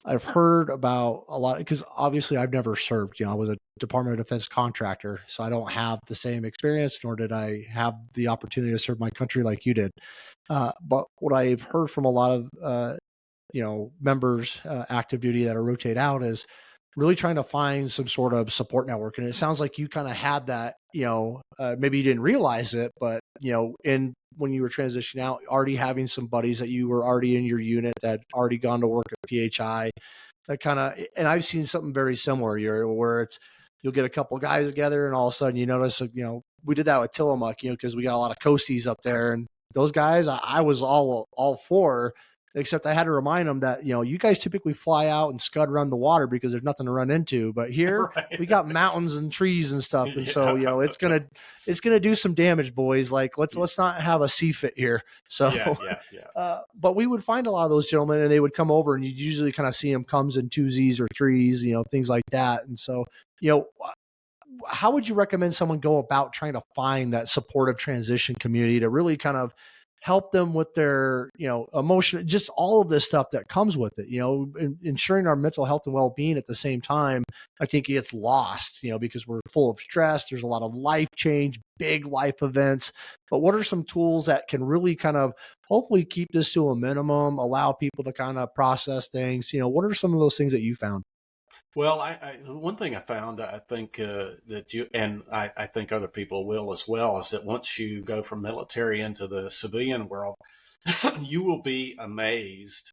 I've heard about a lot, because obviously I've never served. I was a Department of Defense contractor, so I don't have the same experience, nor did I have the opportunity to serve my country like you did. But what I've heard from a lot of members active duty that are rotate out is really trying to find some sort of support network. And it sounds like you kind of had that, maybe you didn't realize it, but, in when you were transitioning out, already having some buddies that you were already in your unit that had already gone to work at PHI, that kind of, and I've seen something very similar here where you'll get a couple of guys together and all of a sudden you notice, we did that with Tillamook, because we got a lot of coasties up there, and those guys I was all for. Except I had to remind them that, you guys typically fly out and scud around the water because there's nothing to run into. But here Right. we got mountains and trees and stuff. And so, Yeah. it's gonna do some damage, boys. Like let's not have a sea fit here. So Yeah. but we would find a lot of those gentlemen, and they would come over, and you'd usually kind of see them comes in twosies or threes, things like that. And so, how would you recommend someone go about trying to find that supportive transition community to really kind of help them with their, emotion, just all of this stuff that comes with it, ensuring our mental health and well-being at the same time? I think it gets lost, because we're full of stress. There's a lot of life change, big life events. But what are some tools that can really kind of hopefully keep this to a minimum, allow people to kind of process things? What are some of those things that you found? Well, one thing I found, I think that you, and I think other people will as well, is that once you go from military into the civilian world, you will be amazed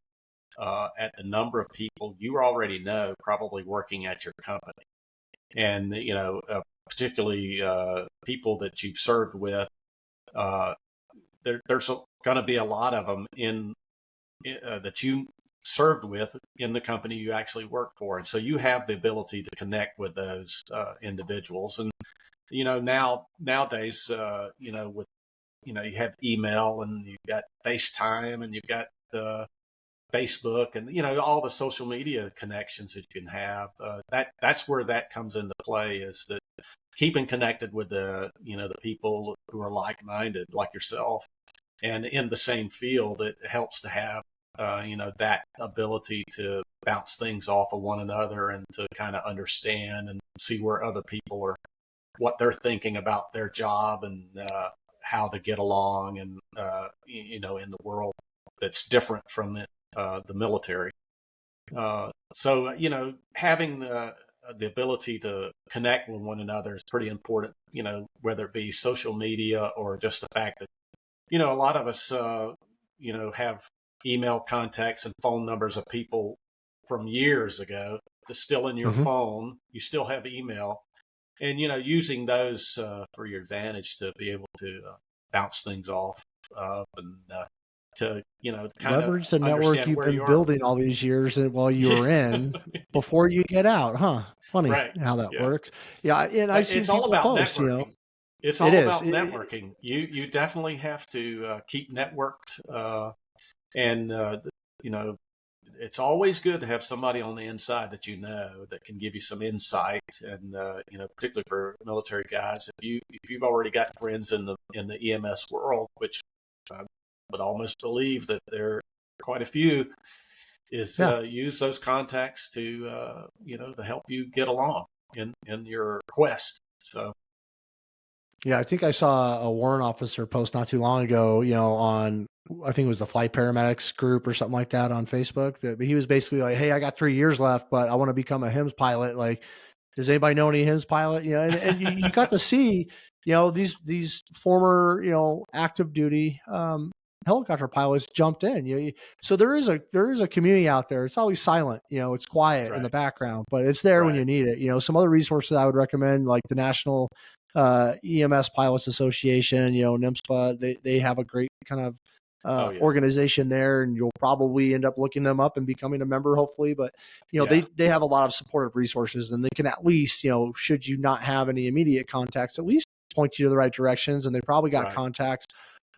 at the number of people you already know probably working at your company. And, particularly people that you've served with, uh, there's going to be a lot of them that you served with in the company you actually work for. And so you have the ability to connect with those individuals. And, nowadays, with, you have email, and you've got FaceTime, and you've got Facebook, and, all the social media connections that you can have. That's where that comes into play, is that keeping connected with the people who are like-minded, like yourself, and in the same field. It helps to have that ability to bounce things off of one another, and to kind of understand and see where other people are, what they're thinking about their job, and how to get along, and in the world that's different from the military. So having the ability to connect with one another is pretty important, whether it be social media or just the fact that, a lot of us, have email contacts and phone numbers of people from years ago that's still in your Hmm. phone. You still have email, and, using those for your advantage to be able to bounce things off and to, kind of Leverage the network understand you've where been you are. building all these years while you Yeah. were in before you get out, huh? Funny Right. how that Yeah. works. Yeah, and I've seen It's all people about post, networking. It's it all is. about networking. You definitely have to keep networked, and you know, it's always good to have somebody on the inside that that can give you some insight, and particularly for military guys, if you've already got friends in the EMS world, which I would almost believe that there are quite a few, is Yeah. use those contacts to help you get along in your quest. So Yeah, I think I saw a warrant officer post not too long ago, on I think it was the flight paramedics group or something like that on Facebook. But he was basically like, "Hey, I got 3 years left, but I want to become a HIMSS pilot. Like, does anybody know any HIMSS pilot?" And you got to see, these former, active duty helicopter pilots jumped in. So there is a community out there. It's always silent, it's that's quiet in the right. background, but it's there when Right. you need it. Some other resources I would recommend, like the National EMS Pilots Association, NIMSPA, they have a great kind of Oh yeah. organization there, and you'll probably end up looking them up and becoming a member, hopefully. But Yeah. they have a lot of supportive resources, and they can at least, should you not have any immediate contacts, at least point you to the right directions. And they probably got Right. contacts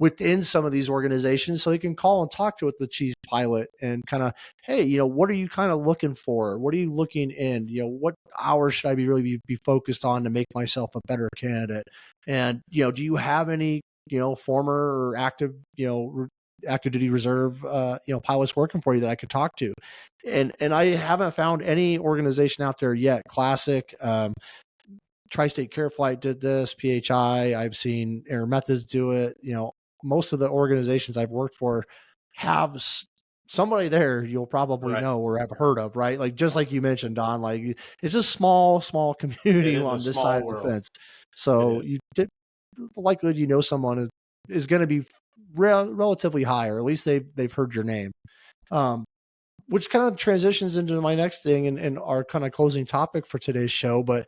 within some of these organizations, so you can call and talk to the chief pilot and kind of, hey, what are you kind of looking for? What are you looking in? What hours should I be focused on to make myself a better candidate? And do you have any former or active active duty reserve pilots working for you that I could talk to? And I haven't found any organization out there yet. Classic, Tri-State Care Flight did this, PHI. I've seen Air Methods do it. Most of the organizations I've worked for have somebody there you'll probably Right. know or have heard of, right? Like, just like you mentioned, Don, like, it's a small It community is a on this side small of the world. fence. It So is. the likelihood someone is going to be relatively higher. At least they've heard your name. Um, which kind of transitions into my next thing and our kind of closing topic for today's show. But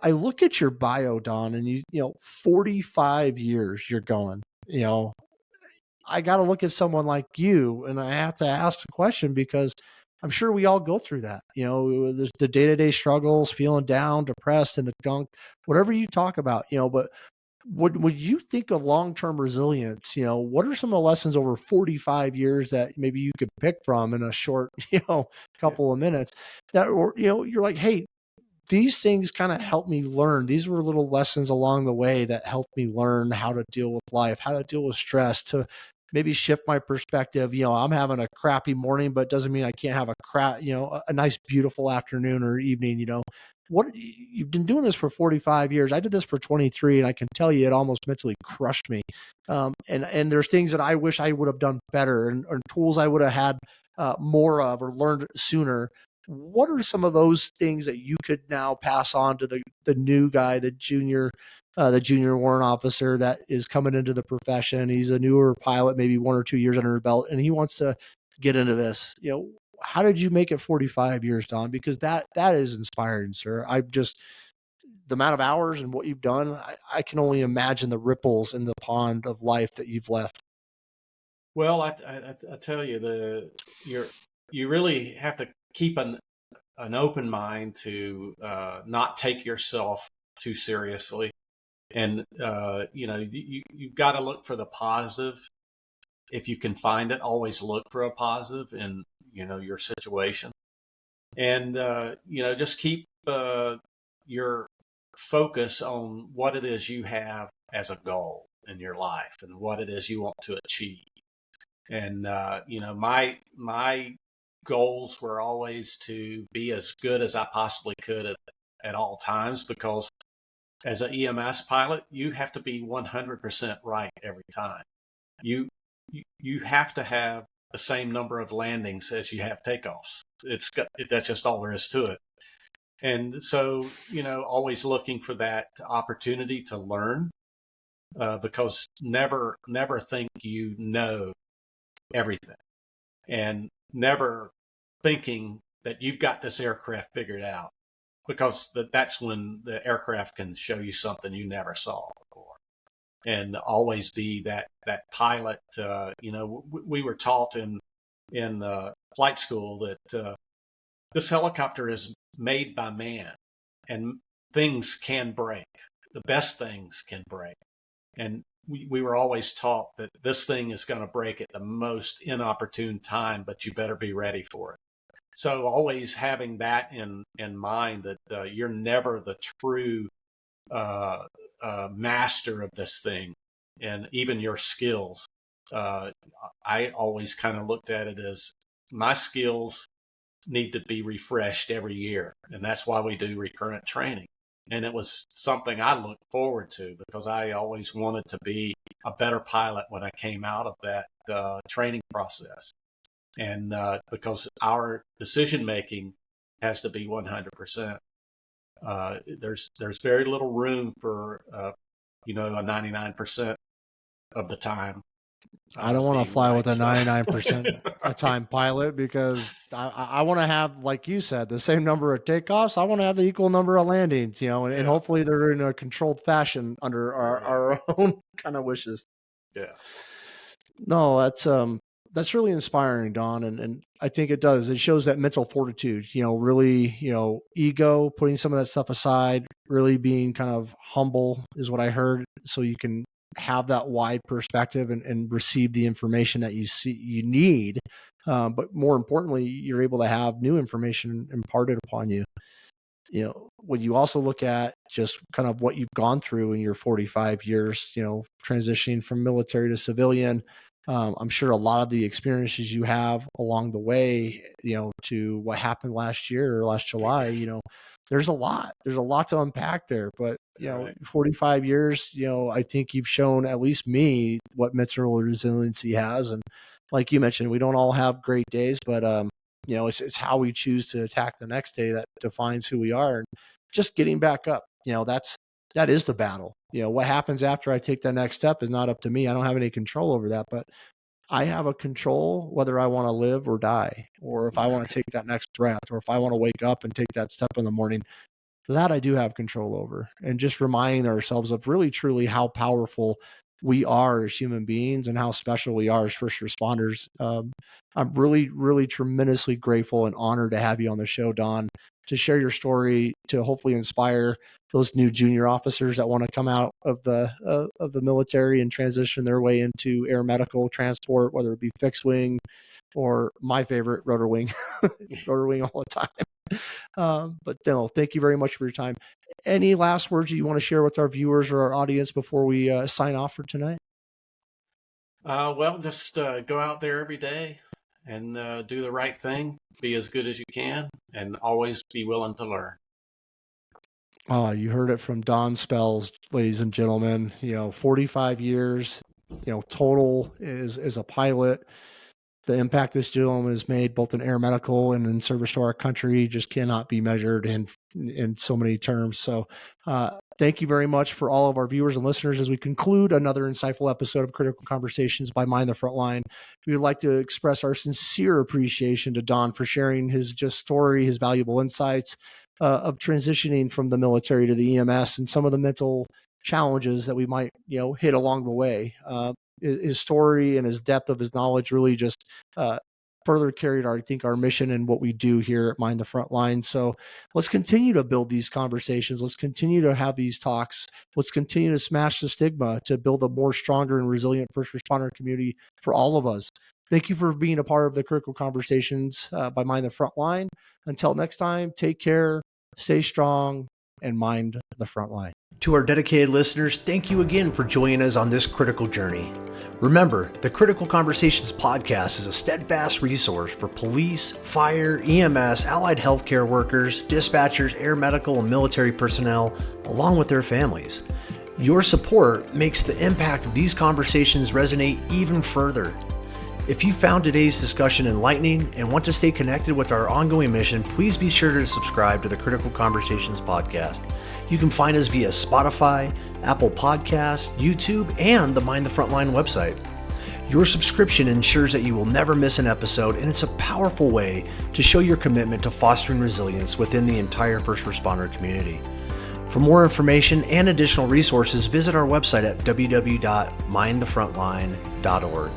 I look at your bio, Don, and 45 years you're going. I got to look at someone like you, and I have to ask the question because I'm sure we all go through that. There's the day-to-day struggles, feeling down, depressed, and the gunk, whatever you talk about. But would you think of long-term resilience? What are some of the lessons over 45 years that maybe you could pick from in a short, Yeah. couple of minutes that, or, you're like, hey, these things kind of helped me learn. These were little lessons along the way that helped me learn how to deal with life, how to deal with stress, to maybe shift my perspective. I'm having a crappy morning, but it doesn't mean I can't have a nice, beautiful afternoon or evening. What you've been doing this for 45 years. I did this for 23, and I can tell you it almost mentally crushed me. And there's things that I wish I would have done better, and or tools I would have had more of or learned sooner. What are some of those things that you could now pass on to the new guy, the junior warrant officer that is coming into the profession? He's a newer pilot, maybe 1 or 2 years under his belt, and he wants to get into this. How did you make it 45 years, Don? Because that is inspiring, sir. The amount of hours and what you've done, I can only imagine the ripples in the pond of life that you've left. Well, I tell you, you really have to keep an open mind to not take yourself too seriously, and you've got to look for the positive if you can find it. Always look for a positive in your situation, and just keep your focus on what it is you have as a goal in your life and what it is you want to achieve. And my goals were always to be as good as I possibly could at all times, because as an EMS pilot, you have to be 100% right every time. You have to have the same number of landings as you have takeoffs. That's just all there is to it. And so, always looking for that opportunity to learn, because never think you know everything, and never thinking that you've got this aircraft figured out, because that's when the aircraft can show you something you never saw before. And always be that pilot. We were taught in flight school that this helicopter is made by man, and things can break. The best things can break. And we were always taught that this thing is going to break at the most inopportune time, but you better be ready for it. So always having that in mind, that you're never the true master of this thing, and even your skills. I always kind of looked at it as my skills need to be refreshed every year, and that's why we do recurrent training. And it was something I looked forward to, because I always wanted to be a better pilot when I came out of that training process. And because our decision making has to be 100%. There's very little room for a 99% of the time. I don't want to fly right, with a so. 99% a time pilot, because I want to have, like you said, the same number of takeoffs. I want to have the equal number of landings, and hopefully they're in a controlled fashion under our own kind of wishes. Yeah. No, that's really inspiring, Don. And I think it does. It shows that mental fortitude, really, ego, putting some of that stuff aside, really being kind of humble is what I heard. So you can have that wide perspective and receive the information that you need. But more importantly, you're able to have new information imparted upon you. When you also look at just kind of what you've gone through in your 45 years, transitioning from military to civilian, I'm sure a lot of the experiences you have along the way, to what happened last year or last July, there's a lot to unpack there. But, 45 years, I think you've shown, at least me, what mental resiliency has. And like you mentioned, we don't all have great days, but, it's how we choose to attack the next day that defines who we are. And just getting back up, that is the battle. What happens after I take that next step is not up to me. I don't have any control over that, but I have a control whether I want to live or die, or if I want to take that next breath, or if I want to wake up and take that step in the morning. That I do have control over. And just reminding ourselves of really, truly how powerful we are as human beings and how special we are as first responders. I'm really, really tremendously grateful and honored to have you on the show, Don, to share your story, to hopefully inspire those new junior officers that want to come out of the military and transition their way into air medical transport, whether it be fixed wing or my favorite, rotor wing, rotor wing all the time. But no, thank you very much for your time. Any last words you want to share with our viewers or our audience before we sign off for tonight? Well, just go out there every day and do the right thing, be as good as you can, and always be willing to learn. You heard it from Don Spells, ladies and gentlemen. 45 years, total is a pilot. The impact this gentleman has made, both in air medical and in service to our country, just cannot be measured in so many terms. So thank you very much for all of our viewers and listeners. As we conclude another insightful episode of Critical Conversations by Mind the Frontline, we would like to express our sincere appreciation to Don for sharing his just story, his valuable insights of transitioning from the military to the EMS, and some of the mental challenges that we might, hit along the way. His story and his depth of his knowledge really just further carried our mission and what we do here at Mind the Frontline. So let's continue to build these conversations. Let's continue to have these talks. Let's continue to smash the stigma to build a more stronger and resilient first responder community for all of us. Thank you for being a part of the Critical Conversations by Mind the Frontline. Until next time, take care, stay strong, and mind the frontline. To our dedicated listeners, thank you again for joining us on this critical journey. Remember, the Critical Conversations podcast is a steadfast resource for police, fire, EMS, allied healthcare workers, dispatchers, air medical, and military personnel, along with their families. Your support makes the impact of these conversations resonate even further. If you found today's discussion enlightening and want to stay connected with our ongoing mission, please be sure to subscribe to the Critical Conversations podcast. You can find us via Spotify, Apple Podcasts, YouTube, and the Mind the Frontline website. Your subscription ensures that you will never miss an episode, and it's a powerful way to show your commitment to fostering resilience within the entire first responder community. For more information and additional resources, visit our website at www.mindthefrontline.org.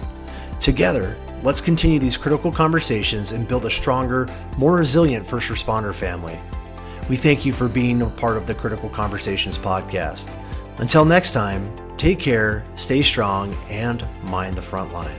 Together, let's continue these critical conversations and build a stronger, more resilient first responder family. We thank you for being a part of the Critical Conversations podcast. Until next time, take care, stay strong, and mind the front line.